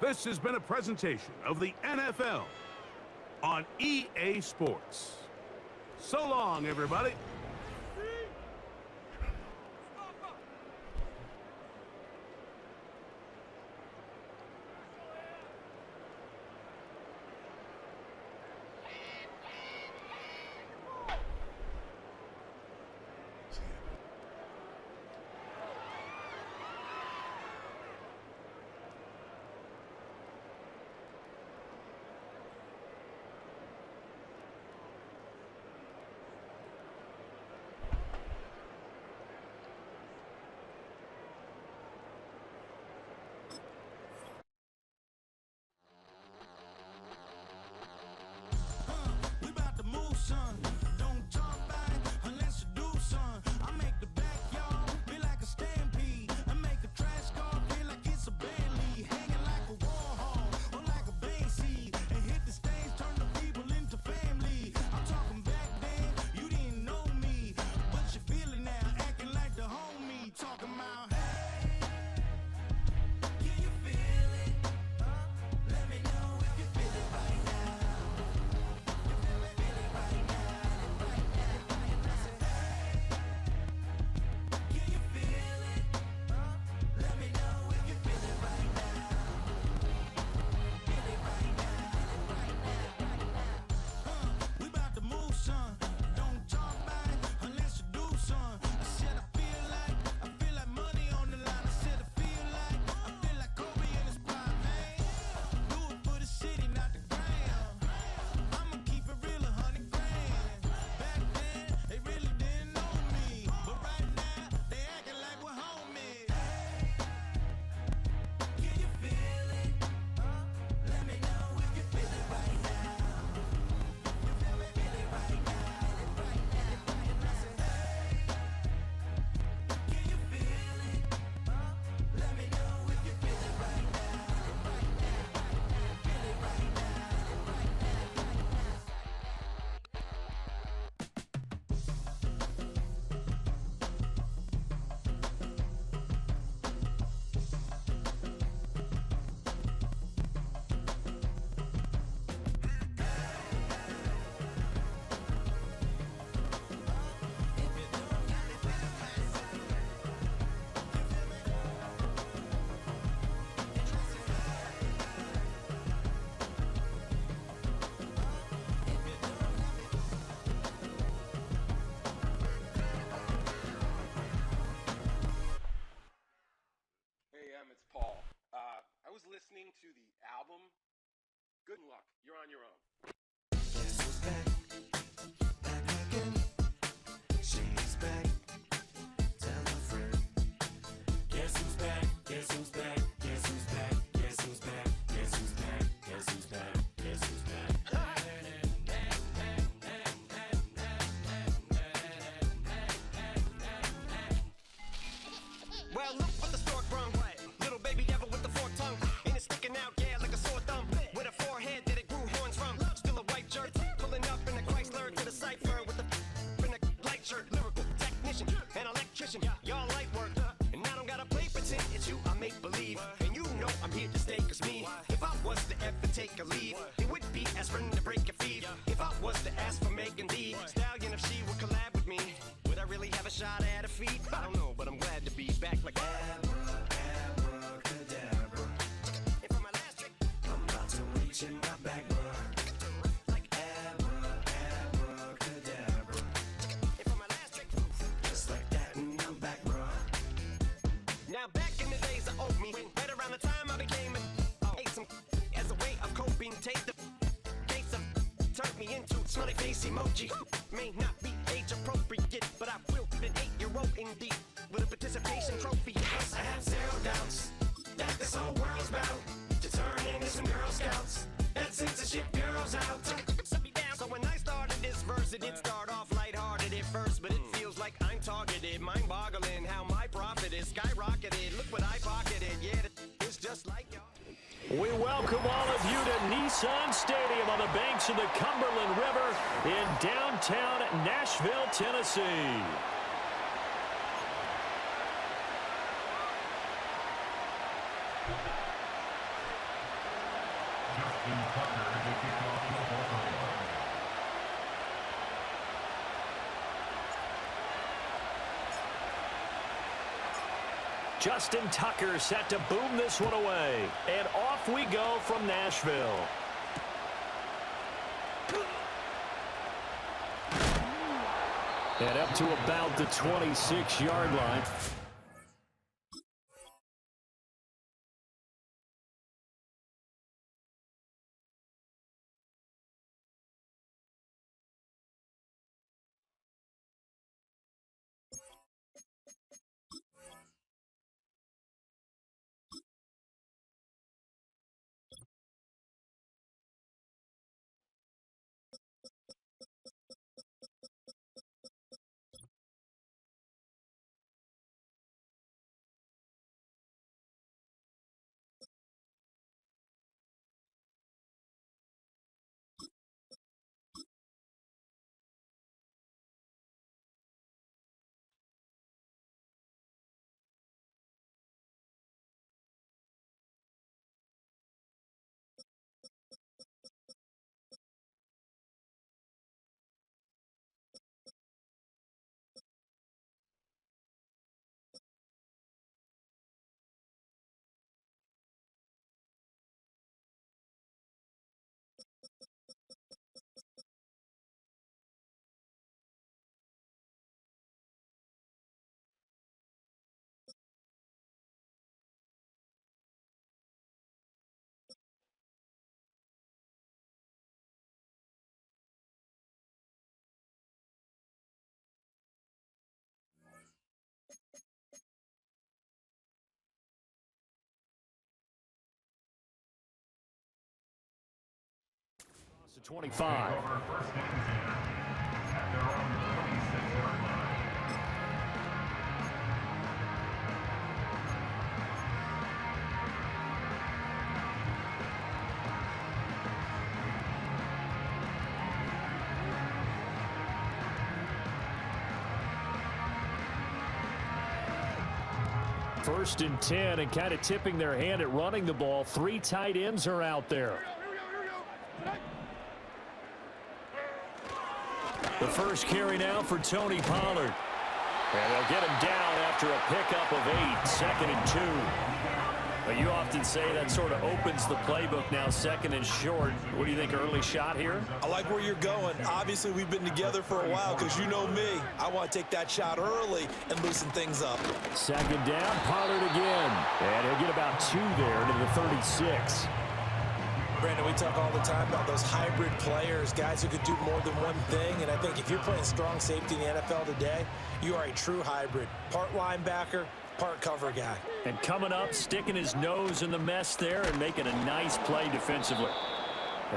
Speaker 3: This has been a presentation of the NFL on EA Sports. So long, everybody.
Speaker 7: to the album, good luck. You're on your own.
Speaker 1: Guess who's back? Back again. She's back. Tell a friend. Guess who's back? Guess who's back? Guess who's back? Guess who's back? Guess who's back? Guess who's back? Guess who's back?
Speaker 8: Well, look what the stork brung. Little baby devil with the forked tongue. Ain't it sticking out, yeah, like a sore thumb. With a forehead that it grew horns from. Still a white shirt, pulling up in a Chrysler to the cipher with in a light shirt. Lyrical technician, an electrician. Y'all light work, and I don't gotta play pretend. It's you, I make believe. And you know I'm here to stay, cause me, if I was to ever take a leave, it would be aspirin to break a feed. If I was to ask for Megan Thee Stallion, if she would collab with me, would I really have a shot at a feat? I don't know, but I'm glad to be back like abracadabra. And for my last trick, I'm about to reach in my back, bruh. Like abracadabra. And for my last trick, just like that, and I'm back, bruh. Now back in the days of old me, right around the time I became ate some as a way of coping. Take the case of turned me into smiley face emoji. May not be age appropriate, but I will be an 8-year-old indeed with a participation trophy. Yes, I have zero doubts that this whole world's bound to turn into some Girl Scouts. That censorship bureau's out. So when I started this verse, it did start off lighthearted at first, but it feels like I'm targeted. Mind-boggling how my profit is skyrocketed. Look what I pocketed. Yeah, it's just like y'all.
Speaker 9: We welcome all of you to Nissan Stadium on the banks of the Cumberland River in downtown Nashville, Tennessee.
Speaker 5: Justin Tucker to kick off the ball.
Speaker 9: Justin Tucker set to boom this one away. And off we go from Nashville. And up to about the 26-yard line. To 25.
Speaker 5: Over first and 10 at their own 26-yard line.
Speaker 9: First and 10, and kind of tipping their hand at running the ball. 3 tight ends are out there. The first carry now for Tony Pollard. And they'll get him down after a pickup of 8, 2nd and 2. Well, you often say that sort of opens the playbook now, second and short. What do you think, early shot here?
Speaker 10: I like where you're going. Obviously, we've been together for a while because you know me. I want to take that shot early and loosen things up.
Speaker 9: Second down, Pollard again. And he'll get about 2 there to the 36.
Speaker 10: Brandon, we talk all the time about those hybrid players, guys who could do more than one thing. And I think if you're playing strong safety in the NFL today, you are a true hybrid. Part linebacker, part cover guy.
Speaker 9: And coming up, sticking his nose in the mess there and making a nice play defensively.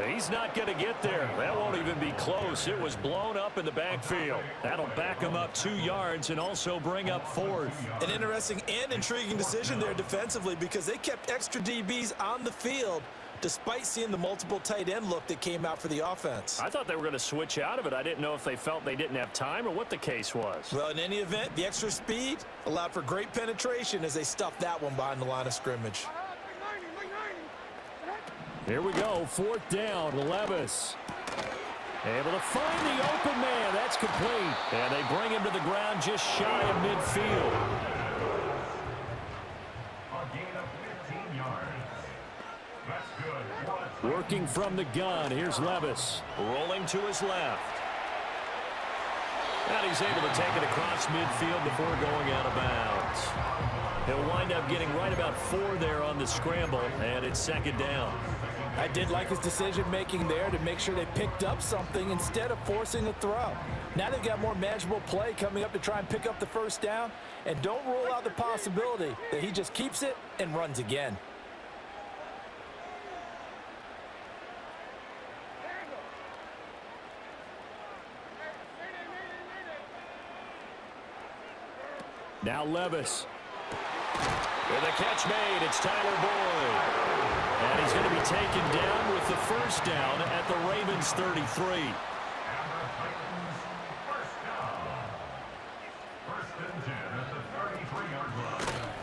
Speaker 9: He's not going to get there. That won't even be close. It was blown up in the backfield. That'll back him up 2 yards and also bring up 4th.
Speaker 10: An interesting and intriguing decision there defensively because they kept extra DBs on the field despite seeing the multiple tight end look that came out for the offense.
Speaker 9: I thought they were going to switch out of it. I didn't know if they felt they didn't have time or what the case was.
Speaker 10: Well, in any event, the extra speed allowed for great penetration as they stuffed that one behind the line of scrimmage.
Speaker 9: Here we go, 4th down, Levis. Able to find the open man. That's complete. And they bring him to the ground just shy of midfield.
Speaker 5: A gain of 15 yards. That's good.
Speaker 9: Working from the gun. Here's Levis. Rolling to his left. And he's able to take it across midfield before going out of bounds. He'll wind up getting right about 4 there on the scramble, and it's 2nd down.
Speaker 10: I did like his decision-making there to make sure they picked up something instead of forcing a throw. Now they've got more manageable play coming up to try and pick up the 1st down, and don't rule out the possibility that he just keeps it and runs again.
Speaker 9: Now Levis. With a catch made, it's Tyler Boyd. And he's going to be taken down with the 1st down at the Ravens 33.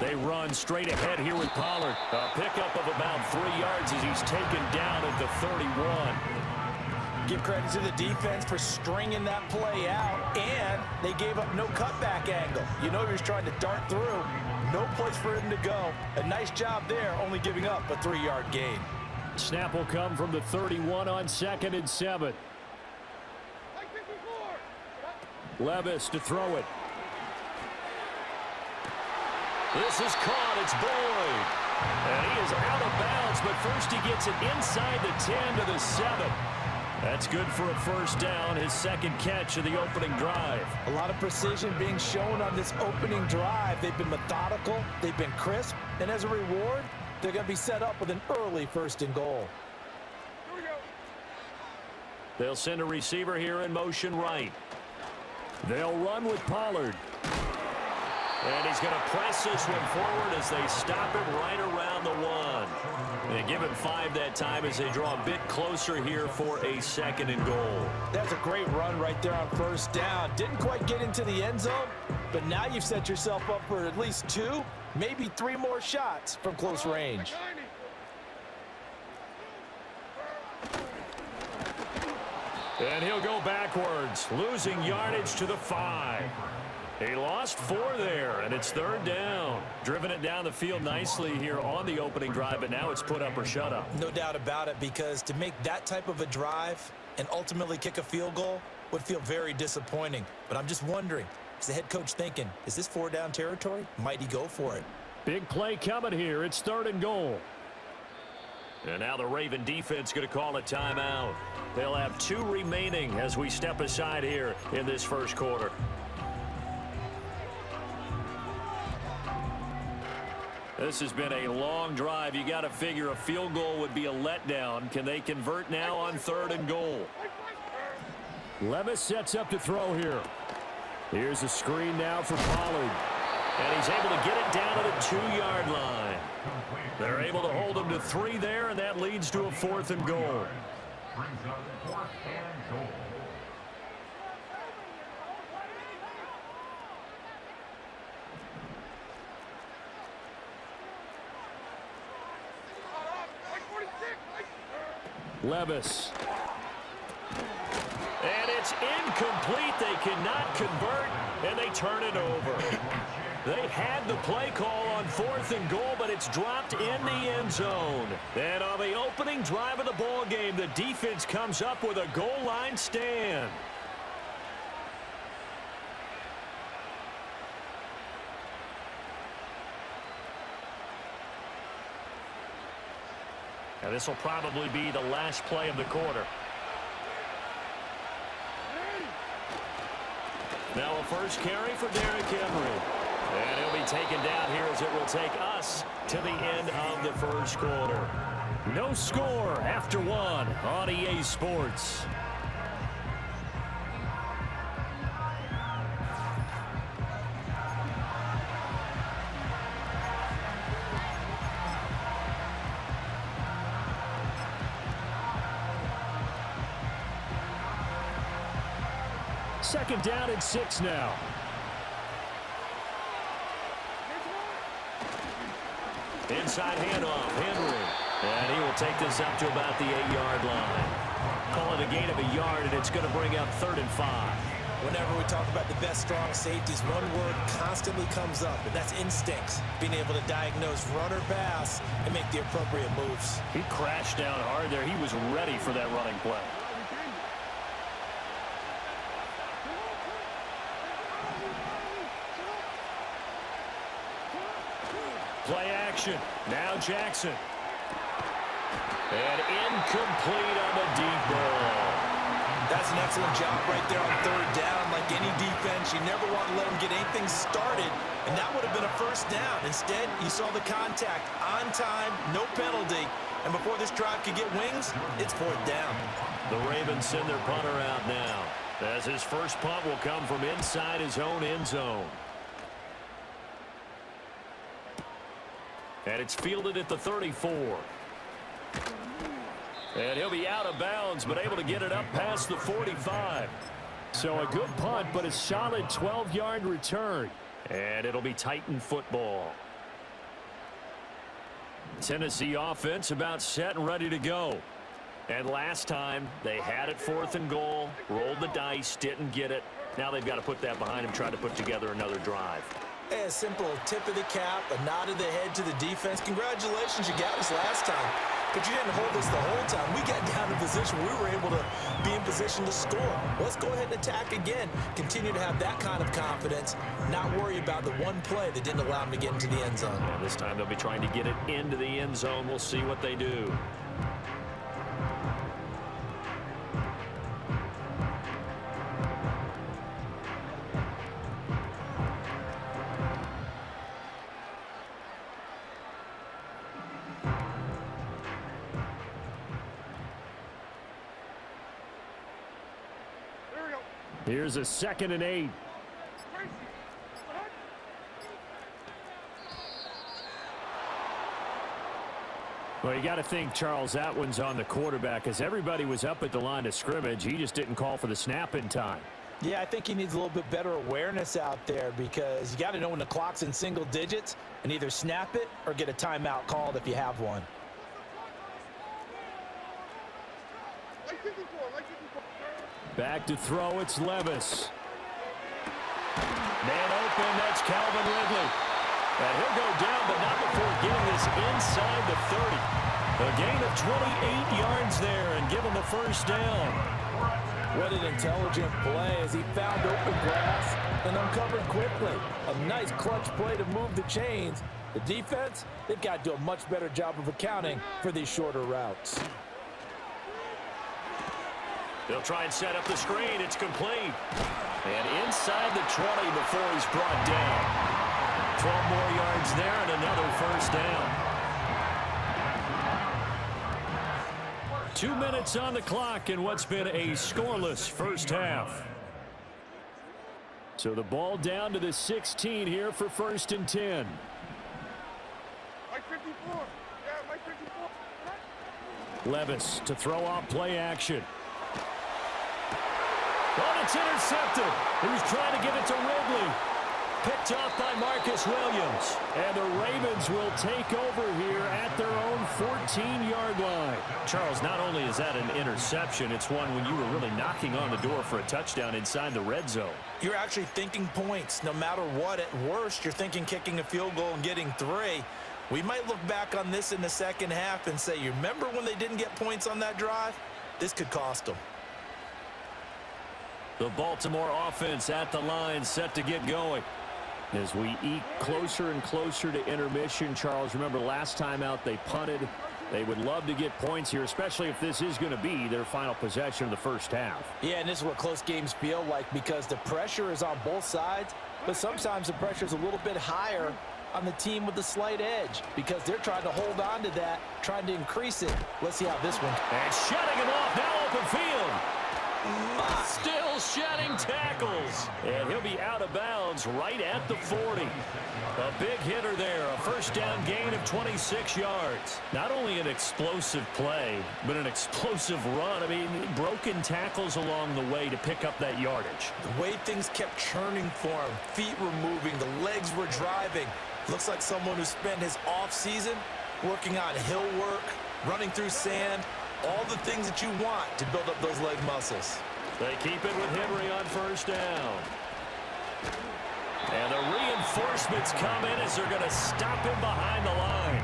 Speaker 9: They run straight ahead here with Pollard. A pickup of about 3 yards as he's taken down at the 31.
Speaker 10: Give credit to the defense for stringing that play out, and they gave up no cutback angle. You know he was trying to dart through. No place for him to go. A nice job there, only giving up a 3-yard gain.
Speaker 9: Snap will come from the 31 on 2nd and 7. Levis to throw it. This is caught. It's Boyd. And he is out of bounds, but first he gets it inside the 10 to the 7. That's good for a 1st down, his 2nd catch of the opening drive.
Speaker 10: A lot of precision being shown on this opening drive. They've been methodical, they've been crisp, and as a reward, they're going to be set up with an early 1st and goal.
Speaker 9: They'll send a receiver here in motion right. They'll run with Pollard. And he's going to press this one forward as they stop it right around the 1. They give him 5 that time as they draw a bit closer here for a 2nd and goal.
Speaker 10: That's a great run right there on 1st down. Didn't quite get into the end zone, but now you've set yourself up for at least 2, maybe 3 more shots from close range.
Speaker 9: And he'll go backwards, losing yardage to the 5. He lost 4 there, and it's 3rd down. Driven it down the field nicely here on the opening drive, but now it's put up or shut up.
Speaker 10: No doubt about it, because to make that type of a drive and ultimately kick a field goal would feel very disappointing. But I'm just wondering, is the head coach thinking, is this 4-down territory? Might he go for it?
Speaker 9: Big play coming here. It's 3rd and goal. And now the Raven defense going to call a timeout. They'll have 2 remaining as we step aside here in this 1st quarter. This has been a long drive. You got to figure a field goal would be a letdown. Can they convert now on 3rd and goal? Levis sets up to throw here. Here's a screen now for Pollard. And he's able to get it down to the 2-yard line. They're able to hold him to 3 there, and that leads to a 4th and goal.
Speaker 5: Brings up 4th and goal.
Speaker 9: Levis. And it's incomplete. They cannot convert, and they turn it over. They had the play call on 4th and goal, but it's dropped in the end zone. And on the opening drive of the ball game, the defense comes up with a goal line stand. And this will probably be the last play of the quarter. Now a first carry for Derrick Henry. And he'll be taken down here as it will take us to the end of the first quarter. No score after 1 on EA Sports. Second down and 6 now. Inside handoff, Henry. And he will take this up to about the 8-yard line. Call it a gain of a yard, and it's going to bring up 3rd and 5.
Speaker 10: Whenever we talk about the best strong safeties, one word constantly comes up, and that's instincts. Being able to diagnose run or pass and make the appropriate moves.
Speaker 9: He crashed down hard there. He was ready for that running play. Play action. Now Jackson. And incomplete on the deep ball.
Speaker 10: That's an excellent job right there on 3rd down. Like any defense, you never want to let them get anything started, and that would have been a first down. Instead, you saw the contact on time, no penalty, and before this drive could get wings, it's 4th down.
Speaker 9: The Ravens send their punter out now, as his first punt will come from inside his own end zone. And it's fielded at the 34. And he'll be out of bounds, but able to get it up past the 45. So a good punt, but a solid 12-yard return. And it'll be Titan football. Tennessee offense about set and ready to go. And last time, they had it 4th and goal, rolled the dice, didn't get it. Now they've got to put that behind them, try to put together another drive.
Speaker 10: A simple tip of the cap, a nod of the head to the defense. Congratulations, you got us last time. But you didn't hold us the whole time. We got down in position. We were able to be in position to score. Let's go ahead and attack again. Continue to have that kind of confidence. Not worry about the one play that didn't allow them to get into the end zone.
Speaker 9: And this time they'll be trying to get it into the end zone. We'll see what they do. Here's a 2nd and 8. Well, you got to think, Charles, that one's on the quarterback, as everybody was up at the line of scrimmage. He just didn't call for the snap in time.
Speaker 10: Yeah, I think he needs a little bit better awareness out there, because you got to know when the clock's in single digits and either snap it or get a timeout called if you have one.
Speaker 9: Back to throw, it's Levis. Man open, that's Calvin Ridley. And he'll go down, but not before getting this inside the 30. A gain of 28 yards there and give him the first down.
Speaker 10: What an intelligent play as he found open grass and uncovered quickly. A nice clutch play to move the chains. The defense, they've got to do a much better job of accounting for these shorter routes.
Speaker 9: They'll try and set up the screen. It's complete. And inside the 20 before he's brought down. 12 more yards there and another first down. 2 minutes on the clock in what's been a scoreless first half. So the ball down to the 16 here for 1st and 10.
Speaker 6: Mike 54. Yeah, Mike 54.
Speaker 9: Levis to throw off play action. Well, it's intercepted. He was trying to give it to Ridley. picked off by Marcus Williams. And the Ravens will take over here at their own 14-yard line. Charles, not only is that an interception, it's one when you were really knocking on the door for a touchdown inside the red zone.
Speaker 10: You're actually thinking points. No matter what, at worst, you're thinking kicking a field goal and getting 3. We might look back on this in the second half and say, you remember when they didn't get points on that drive? This could cost them.
Speaker 9: The Baltimore offense at the line, set to get going. As we eke closer and closer to intermission, Charles, remember last time out they punted. They would love to get points here, especially if this is going to be their final possession of the first half.
Speaker 10: Yeah, and this is what close games feel like because the pressure is on both sides, but sometimes the pressure is a little bit higher on the team with the slight edge because they're trying to hold on to that, trying to increase it. Let's see how this one.
Speaker 9: And shutting him off, now open field. Still shedding tackles. And he'll be out of bounds right at the 40. A big hitter there, a first down gain of 26 yards. Not only an explosive play, but an explosive run. I mean, broken tackles along the way to pick up that yardage.
Speaker 10: The way things kept churning for him, feet were moving, the legs were driving. Looks like someone who spent his off-season working on hill work, running through sand, all the things that you want to build up those leg muscles.
Speaker 9: They keep it with Henry on first down. And the reinforcements come in as they're going to stop him behind the line.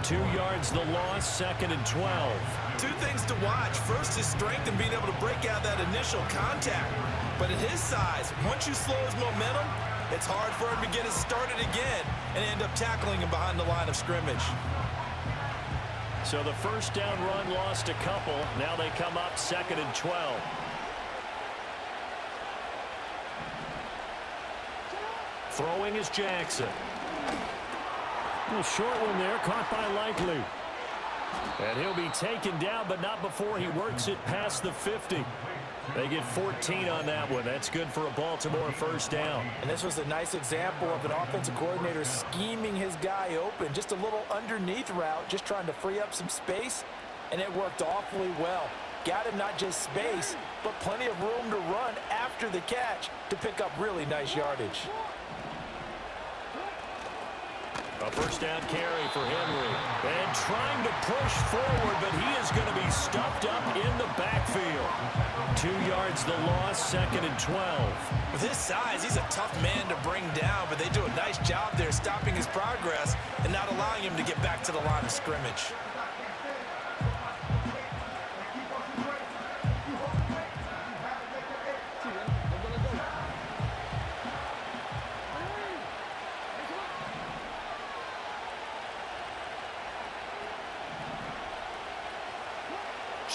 Speaker 9: 2 yards the loss, 2nd and 12.
Speaker 10: 2 things to watch. First, his strength and being able to break out that initial contact. But at his size, once you slow his momentum, it's hard for him to get it started again and end up tackling him behind the line of scrimmage.
Speaker 9: So the first down run lost a couple. Now they come up 2nd and 12. Throwing is Jackson. A short one there, caught by Likely. And he'll be taken down, but not before he works it past the 50. They get 14 on that one. That's good for a Baltimore first down.
Speaker 10: And this was a nice example of an offensive coordinator scheming his guy open. Just a little underneath route, just trying to free up some space, and it worked awfully well. Got him not just space, but plenty of room to run after the catch to pick up really nice yardage.
Speaker 9: A first down carry for Henry. And trying to push forward, but he is going to be stuffed up in the backfield. 2 yards the loss, 2nd and 12.
Speaker 10: With his size, he's a tough man to bring down, but they do a nice job there stopping his progress and not allowing him to get back to the line of scrimmage.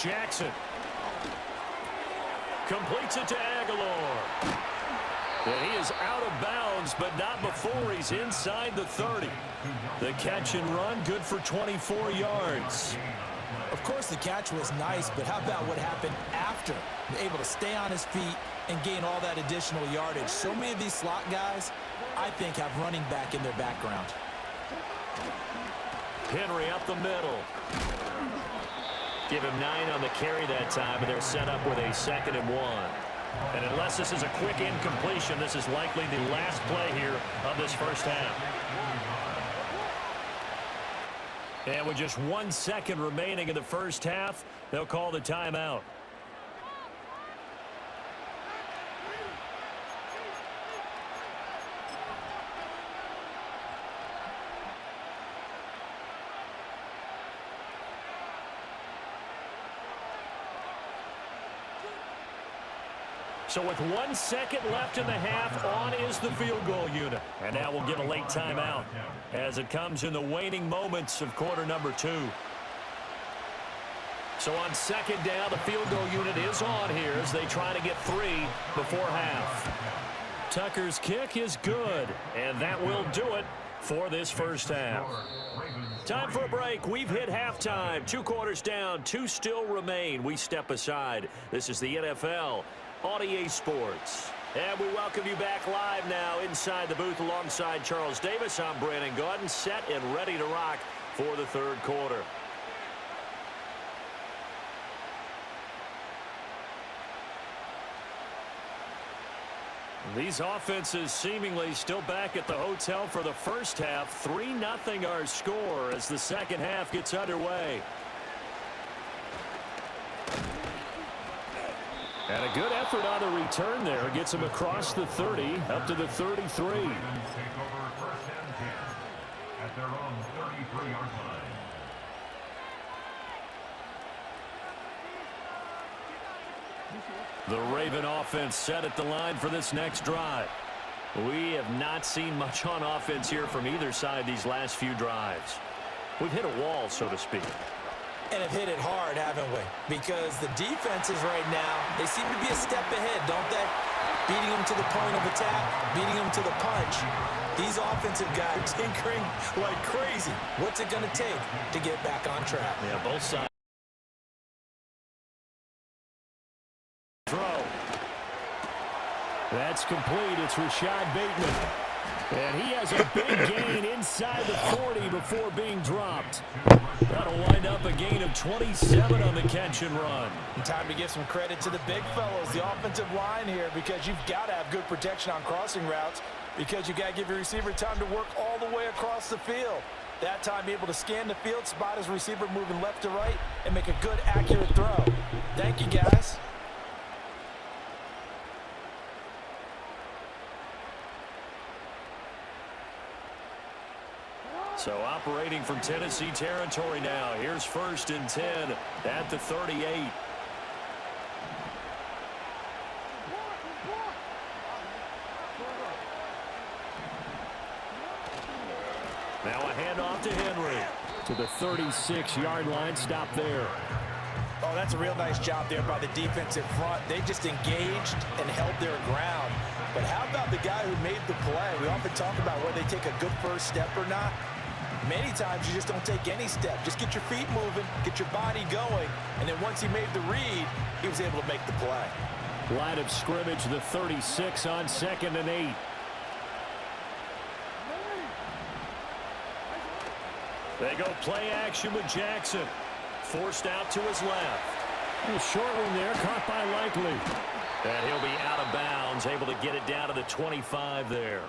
Speaker 9: Jackson completes it to Aguilar. And he is out of bounds, but not before he's inside the 30. The catch and run, good for 24 yards.
Speaker 10: Of course, the catch was nice, but how about what happened after? Able to stay on his feet and gain all that additional yardage. So many of these slot guys, I think, have running back in their background.
Speaker 9: Henry up the middle. Give him 9 on the carry that time, and they're set up with a 2nd and 1. And unless this is a quick incompletion, this is likely the last play here of this first half. And with just 1 second remaining in the first half, they'll call the timeout. So with 1 second left in the half, on is the field goal unit. And now we'll get a late timeout as it comes in the waning moments of quarter number 2. So on 2nd down, the field goal unit is on here as they try to get 3 before half. Tucker's kick is good, and that will do it for this first half. Time for a break. We've hit halftime. 2 quarters down, 2 still remain. We step aside. This is the NFL on EA Sports. And we welcome you back live now inside the booth alongside Charles Davis. I'm Brandon Gaudin, set and ready to rock for the 3rd quarter. These offenses seemingly still back at the hotel for the first half. 3-0 our score as the second half gets underway. And a good effort on the return there. Gets him across the 30, up to the 33.
Speaker 5: Take over first and 10 at their own 33-yard line.
Speaker 9: The Raven offense set at the line for this next drive. We have not seen much on offense here from either side these last few drives. We've hit a wall, so to speak.
Speaker 10: And have hit it hard, haven't we? Because the defenses right now, they seem to be a step ahead, don't they? Beating them to the point of attack, beating them to the punch. These offensive guys tinkering like crazy. What's it going to take to get back on track?
Speaker 9: Yeah, both sides. Throw. That's complete. It's Rashad Bateman. And he has a big gain inside the 40 before being dropped. That'll wind up a gain of 27 on the catch and run.
Speaker 10: And time to give some credit to the big fellows, the offensive line here, because you've got to have good protection on crossing routes, because you've got to give your receiver time to work all the way across the field. That time, be able to scan the field, spot his receiver moving left to right, and make a good, accurate throw. Thank you, guys.
Speaker 9: So operating from Tennessee territory now. Here's 1st and 10 at the 38. Now a handoff to Henry. To the 36-yard line. Stop there.
Speaker 10: Oh, that's a real nice job there by the defensive front. They just engaged and held their ground. But how about the guy who made the play? We often talk about whether they take a good first step or not. Many times you just don't take any step. Just get your feet moving, get your body going, and then once he made the read, he was able to make the play.
Speaker 9: Line of scrimmage, the 36 on 2nd and 8. They go play action with Jackson. Forced out to his left. A short one there, caught by Likely. And he'll be out of bounds, able to get it down to the 25 there.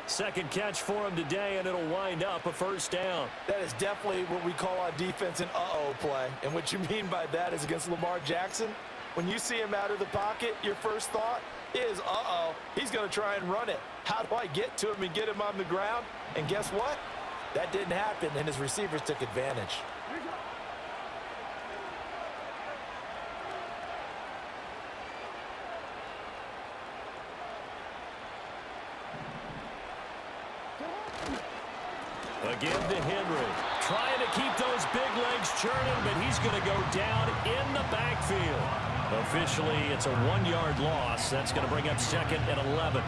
Speaker 9: Second catch for him today, and it'll wind up a first down.
Speaker 10: That is definitely what we call on defense an uh-oh play. And what you mean by that is against Lamar Jackson, when you see him out of the pocket, your first thought is, uh-oh, he's going to try and run it. How do I get to him and get him on the ground? And guess what? That didn't happen, and his receivers took advantage.
Speaker 9: Again to Henry. Trying to keep those big legs churning, but he's going to go down in the backfield. Officially, it's a 1-yard loss. That's going to bring up 2nd and 11.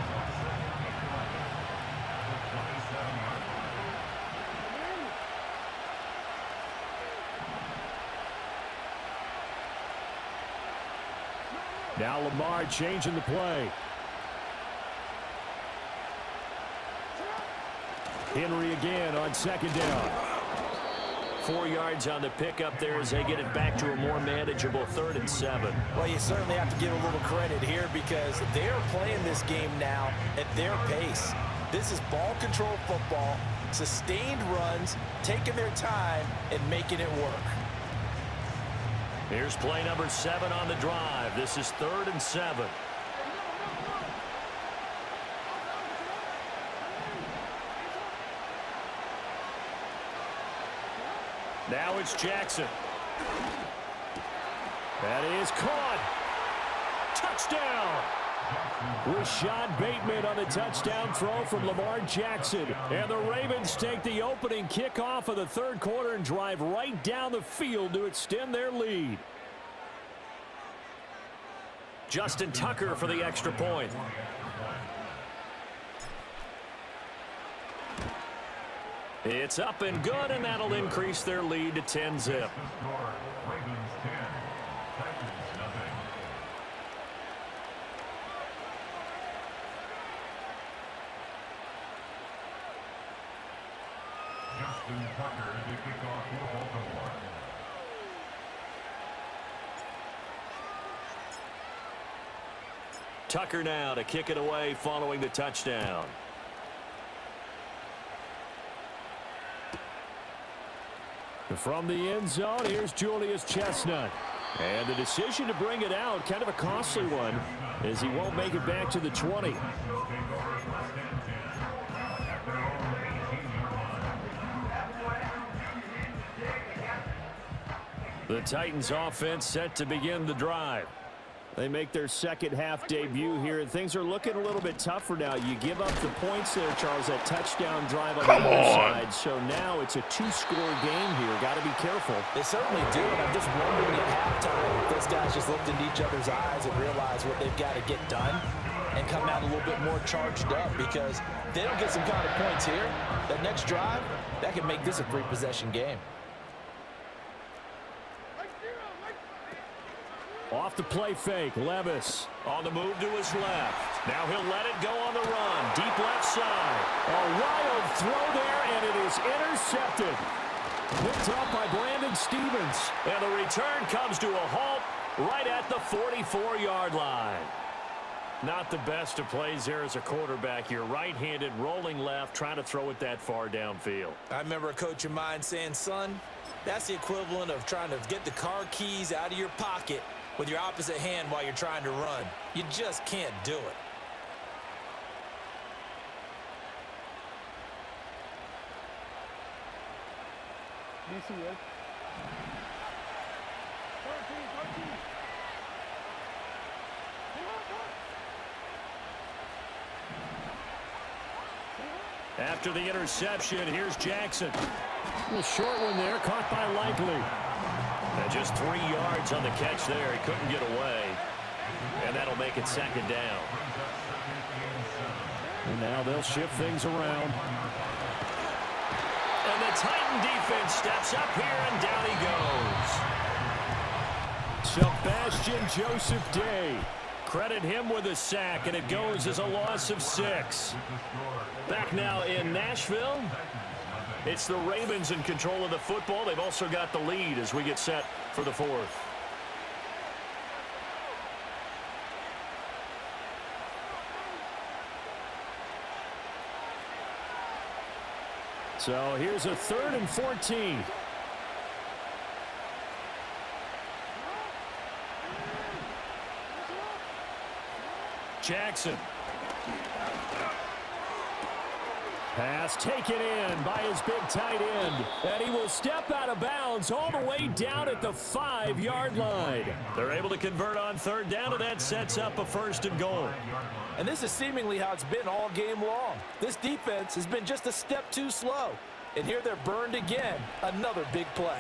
Speaker 9: Now Lamar changing the play. Henry again on 2nd down. 4 yards on the pickup there as they get it back to a more manageable 3rd and 7.
Speaker 10: Well, you certainly have to give a little credit here because they're playing this game now at their pace. This is ball control football, sustained runs, taking their time and making it work.
Speaker 9: Here's play number 7 on the drive. This is 3rd and 7. Now it's Jackson. That is caught. Touchdown. Rashad Bateman on the touchdown throw from Lamar Jackson. And the Ravens take the opening kickoff of the 3rd quarter and drive right down the field to extend their lead. Justin Tucker for the extra point. It's up and good, and that'll increase their lead to 10-zip.
Speaker 5: Ravens 10, Titans nothing. Justin Tucker to kick off for Baltimore.
Speaker 9: Tucker now to kick it away following the touchdown. From the end zone, here's Julius Chestnut. And the decision to bring it out, kind of a costly one, as he won't make it back to the 20. The Titans offense set to begin the drive. They make their second half debut here, and things are looking a little bit tougher now. You give up the points there, Charles, that touchdown drive on the other side. So now it's a two-score game here. Got to be careful.
Speaker 10: They certainly do, and I'm just wondering at halftime if those guys just looked into each other's eyes and realized what they've got to get done and come out a little bit more charged up, because if they don't get some kind of points here, that next drive, that can make this a three-possession game.
Speaker 9: Off the play fake, Levis on the move to his left. Now he'll let it go on the run. Deep left side. A wild throw there, and it is intercepted. Picked up by Brandon Stephens. And the return comes to a halt right at the 44-yard line. Not the best of plays there as a quarterback. You're right-handed, rolling left, trying to throw it that far downfield.
Speaker 10: I remember a coach of mine saying, son, that's the equivalent of trying to get the car keys out of your pocket with your opposite hand while you're trying to run. You just can't do it.
Speaker 9: After the interception, here's Jackson. A little short one there, caught by Likely. And just 3 yards on the catch there. He couldn't get away. And that'll make it second down. And now they'll shift things around. And the Titan defense steps up here, and down he goes. Sebastian Joseph Day. Credit him with a sack, and it goes as a loss of 6. Back now in Nashville. It's the Ravens in control of the football. They've also got the lead as we get set for the fourth. So here's a 3rd and 14. Jackson. Pass taken in by his big tight end. And he will step out of bounds all the way down at the 5-yard line. They're able to convert on 3rd down, and that sets up a 1st and goal.
Speaker 10: And this is seemingly how it's been all game long. This defense has been just a step too slow. And here they're burned again. Another big play.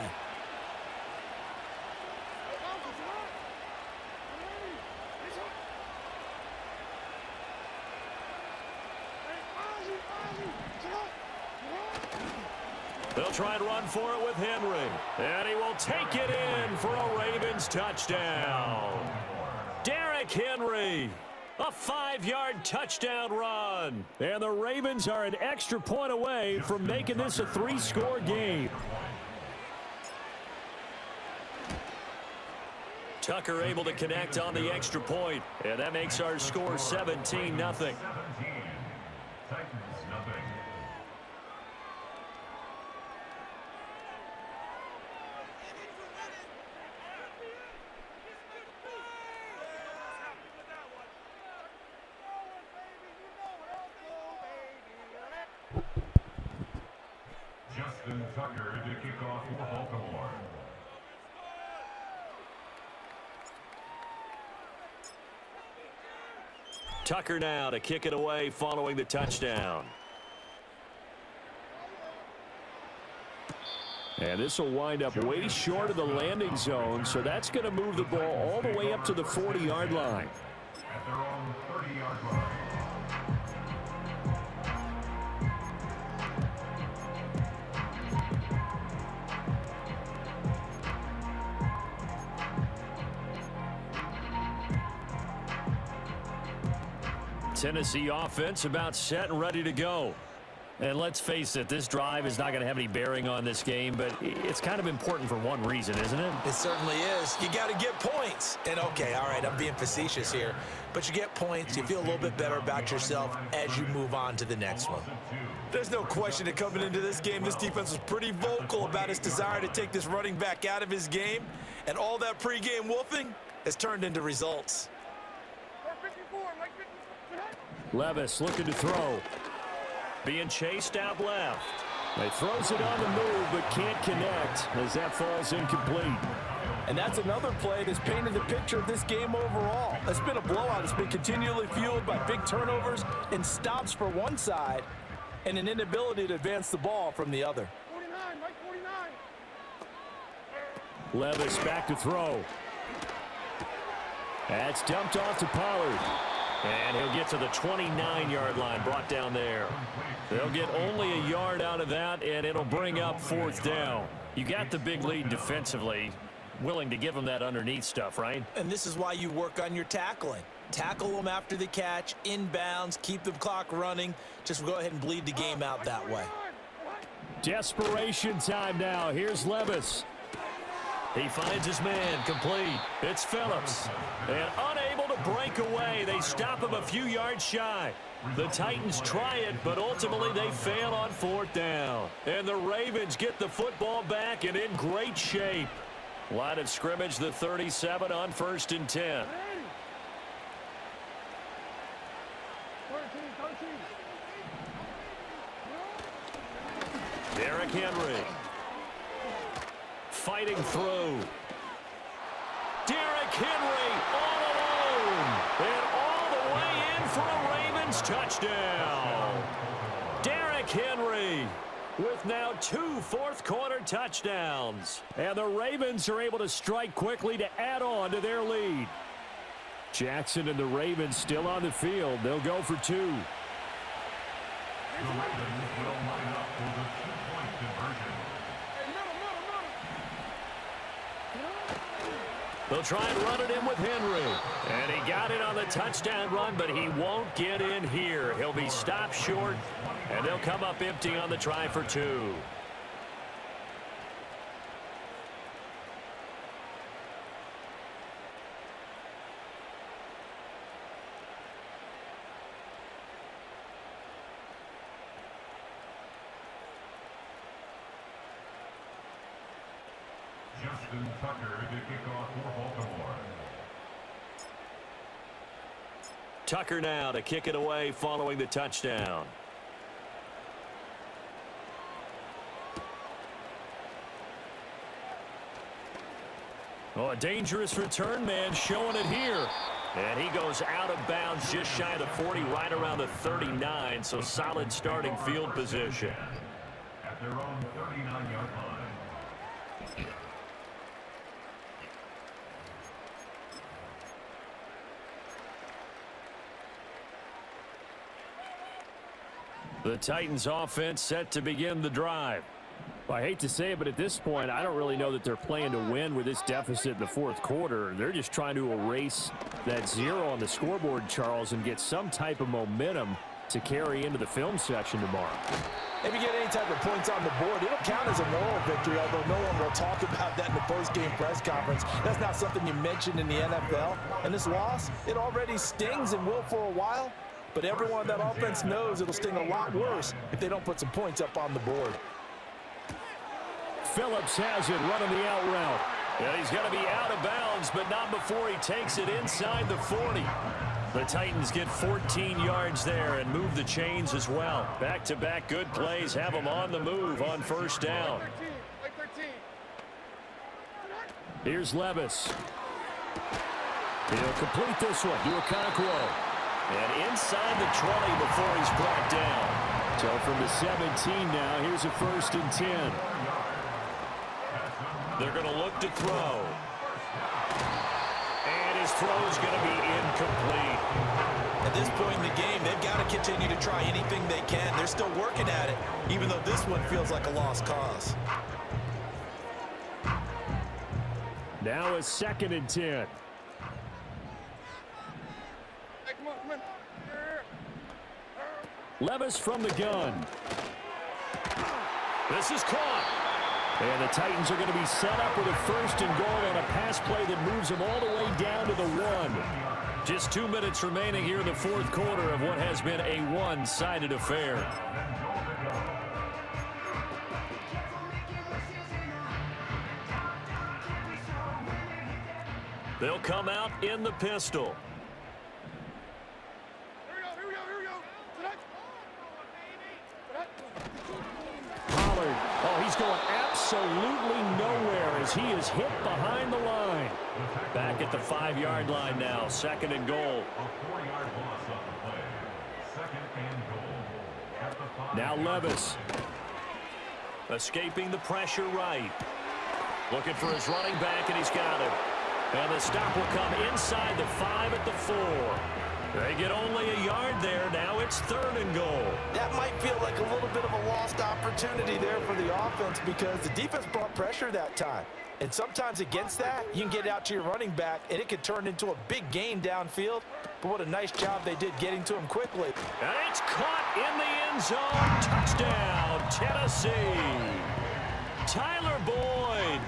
Speaker 9: They'll try and run for it with Henry. And he will take it in for a Ravens touchdown. Derrick Henry. A 5-yard touchdown run. And the Ravens are an extra point away from making this a 3-score game. Tucker able to connect on the extra point. And that makes our score 17-0.
Speaker 5: Justin Tucker to kick off for Baltimore.
Speaker 9: Tucker now to kick it away following the touchdown. And this will wind up way short of the landing zone, so that's going to move the ball all the way up to the 40-yard line.
Speaker 5: At their own 30-yard line.
Speaker 9: Tennessee offense about set and ready to go. And let's face it, this drive is not going to have any bearing on this game, but it's kind of important for one reason, isn't it?
Speaker 10: It certainly is. You got to get points. And okay, all right, I'm being facetious here, but you get points, you feel a little bit better about yourself as you move on to the next one. There's no question that coming into this game, this defense was pretty vocal about its desire to take this running back out of his game, and all that pregame wolfing has turned into results.
Speaker 9: Levis looking to throw. Being chased out left. He throws it on the move, but can't connect as that falls incomplete.
Speaker 10: And that's another play that's painted the picture of this game overall. It's been a blowout. It's been continually fueled by big turnovers and stops for one side and an inability to advance the ball from the other.
Speaker 6: 49, Mike 49.
Speaker 9: Levis back to throw. That's dumped off to Pollard. And he'll get to the 29-yard line, brought down there. They'll get only a yard out of that, and it'll bring up 4th down. You got the big lead defensively, willing to give them that underneath stuff, right?
Speaker 10: And this is why you work on your tackling. Tackle them after the catch, inbounds, keep the clock running. Just go ahead and bleed the game out that way.
Speaker 9: Desperation time now. Here's Levis. He finds his man, complete. It's Phillips. And unable to break away. They stop him a few yards shy. The Titans try it, but ultimately they fail on 4th down. And the Ravens get the football back and in great shape. Line of scrimmage, the 37 on 1st and 10. Derrick Henry. Fighting through. Derrick Henry all alone. And all the way in for a Ravens touchdown. Derrick Henry with now 2 fourth-quarter touchdowns. And the Ravens are able to strike quickly to add on to their lead. Jackson and the Ravens still on the field. They'll go for 2.
Speaker 5: The Ravens will line up for the 2-point conversion.
Speaker 9: They'll try and run it in with Henry. And he got it on the touchdown run, but he won't get in here. He'll be stopped short, and they'll come up empty on the try for 2.
Speaker 5: Justin Tucker to kick off for Baltimore.
Speaker 9: Tucker now to kick it away following the touchdown. Oh, a dangerous return man showing it here. And he goes out of bounds just shy of the 40, right around the 39, so solid starting field position.
Speaker 5: At their own 39-yard line.
Speaker 9: The Titans offense set to begin the drive.
Speaker 11: Well, I hate to say it, but at this point, I don't really know that they're playing to win with this deficit in the 4th quarter. They're just trying to erase that 0 on the scoreboard, Charles, and get some type of momentum to carry into the film section tomorrow.
Speaker 10: If you get any type of points on the board, it'll count as a moral victory, although no one will talk about that in the post-game press conference. That's not something you mentioned in the NFL. And this loss, it already stings and will for a while. But everyone on that offense knows it'll sting a lot worse if they don't put some points up on the board.
Speaker 9: Phillips has it running the out route. Yeah, he's going to be out of bounds, but not before he takes it inside the 40. The Titans get 14 yards there and move the chains as well. Back-to-back good plays have them on the move on 1st down. Here's Levis. He'll complete this one to Okonkwo. And inside the 20 before he's brought down. So from the 17 now, here's a 1st and 10. They're going to look to throw. And his throw is going to be incomplete.
Speaker 10: At this point in the game, they've got to continue to try anything they can. They're still working at it, even though this one feels like a lost cause.
Speaker 11: Now a 2nd and 10.
Speaker 6: Hey, come on, come on.
Speaker 11: Levis from the gun.
Speaker 9: This is caught. And the Titans are going to be set up with a 1st and goal on a pass play that moves them all the way down to the 1. Just 2 minutes remaining here in the 4th quarter of what has been a one-sided affair. They'll come out in the pistol. Pollard, oh, he's going absolutely nowhere as he is hit behind the line. Back at the 5-yard line now, 2nd and goal.
Speaker 5: A 4-yard loss on the play. 2nd and goal. At the 5.
Speaker 9: Now Levis. Escaping the pressure right. Looking for his running back, and he's got him. And the stop will come inside the 5 at the 4. They get only a yard there. Now it's 3rd and goal.
Speaker 10: That might feel like a little bit of a lost opportunity there for the offense because the defense brought pressure that time. And sometimes against that, you can get it out to your running back, and it could turn into a big gain downfield. But what a nice job they did getting to him quickly.
Speaker 9: And it's caught in the end zone. Touchdown, Tennessee. Tyler Boyd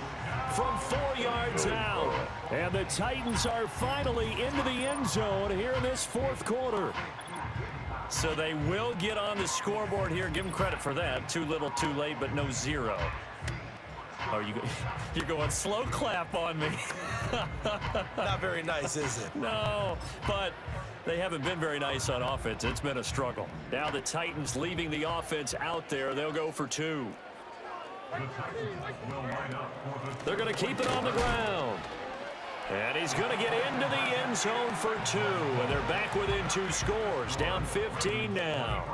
Speaker 9: from 4 yards out. And the Titans are finally into the end zone here in this 4th quarter. So they will get on the scoreboard here. Give them credit for that. Too little, too late, but no 0. Oh, you're going slow clap on me.
Speaker 10: Not very nice, is it?
Speaker 9: No, but they haven't been very nice on offense. It's been a struggle. Now the Titans leaving the offense out there. They'll go for 2. They're going to keep it on the ground. And he's going to get into the end zone for 2. And they're back within 2 scores. Down 15 now.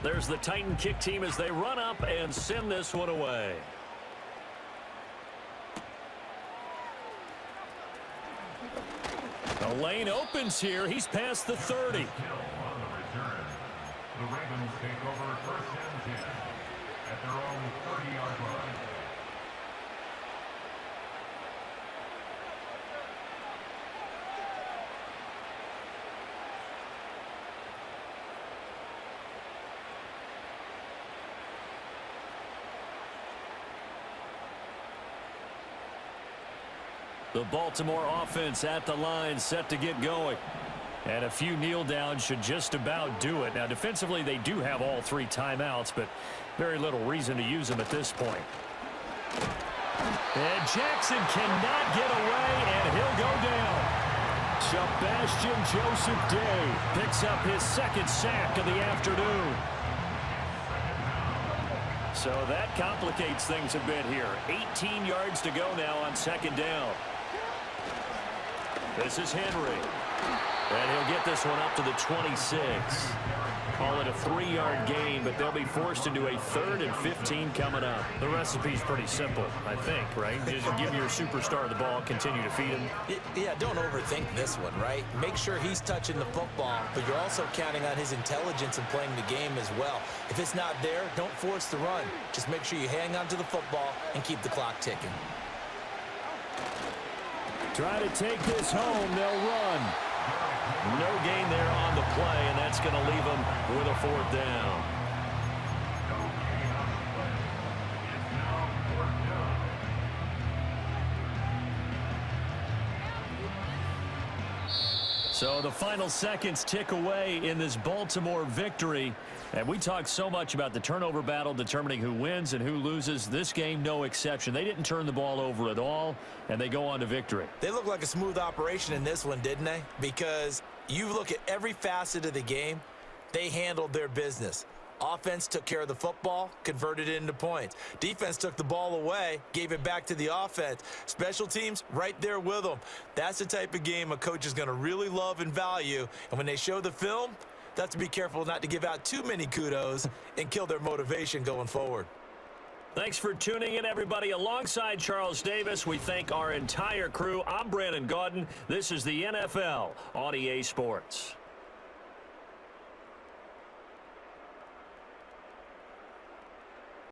Speaker 9: There's the Titan kick team as they run up and send this one away. The lane opens here. He's past the 30.
Speaker 5: The Ravens take over 1st and 10 at their own 30-yard line.
Speaker 9: The Baltimore offense at the line, set to get going. And a few kneel downs should just about do it. Now, defensively, they do have all 3 timeouts, but very little reason to use them at this point. And Jackson cannot get away, and he'll go down. Sebastian Joseph Day picks up his 2nd sack of the afternoon. So that complicates things a bit here. 18 yards to go now on 2nd down. This is Henry. And he'll get this one up to the 26. Call it a 3-yard gain, but they'll be forced into a 3rd and 15 coming up. The recipe's pretty simple, I think, right? Just give your superstar the ball, continue to feed him.
Speaker 10: Yeah, don't overthink this one, right? Make sure he's touching the football, but you're also counting on his intelligence in playing the game as well. If it's not there, don't force the run. Just make sure you hang on to the football and keep the clock ticking.
Speaker 9: Try to take this home. They'll run. No gain there on the play, and that's going to leave them with a 4th down. So the final seconds tick away in this Baltimore victory. And we talked so much about the turnover battle determining who wins and who loses. This game, no exception. They didn't turn the ball over at all, and they go on to victory.
Speaker 10: They look like a smooth operation in this one, didn't they? Because you look at every facet of the game, they handled their business. Offense took care of the football, converted it into points. Defense took the ball away, gave it back to the offense. Special teams, right there with them. That's the type of game a coach is going to really love and value. And when they show the film, they have to be careful not to give out too many kudos and kill their motivation going forward.
Speaker 9: Thanks for tuning in, everybody. Alongside Charles Davis, we thank our entire crew. I'm Brandon Gaudin. This is the NFL on EA Sports.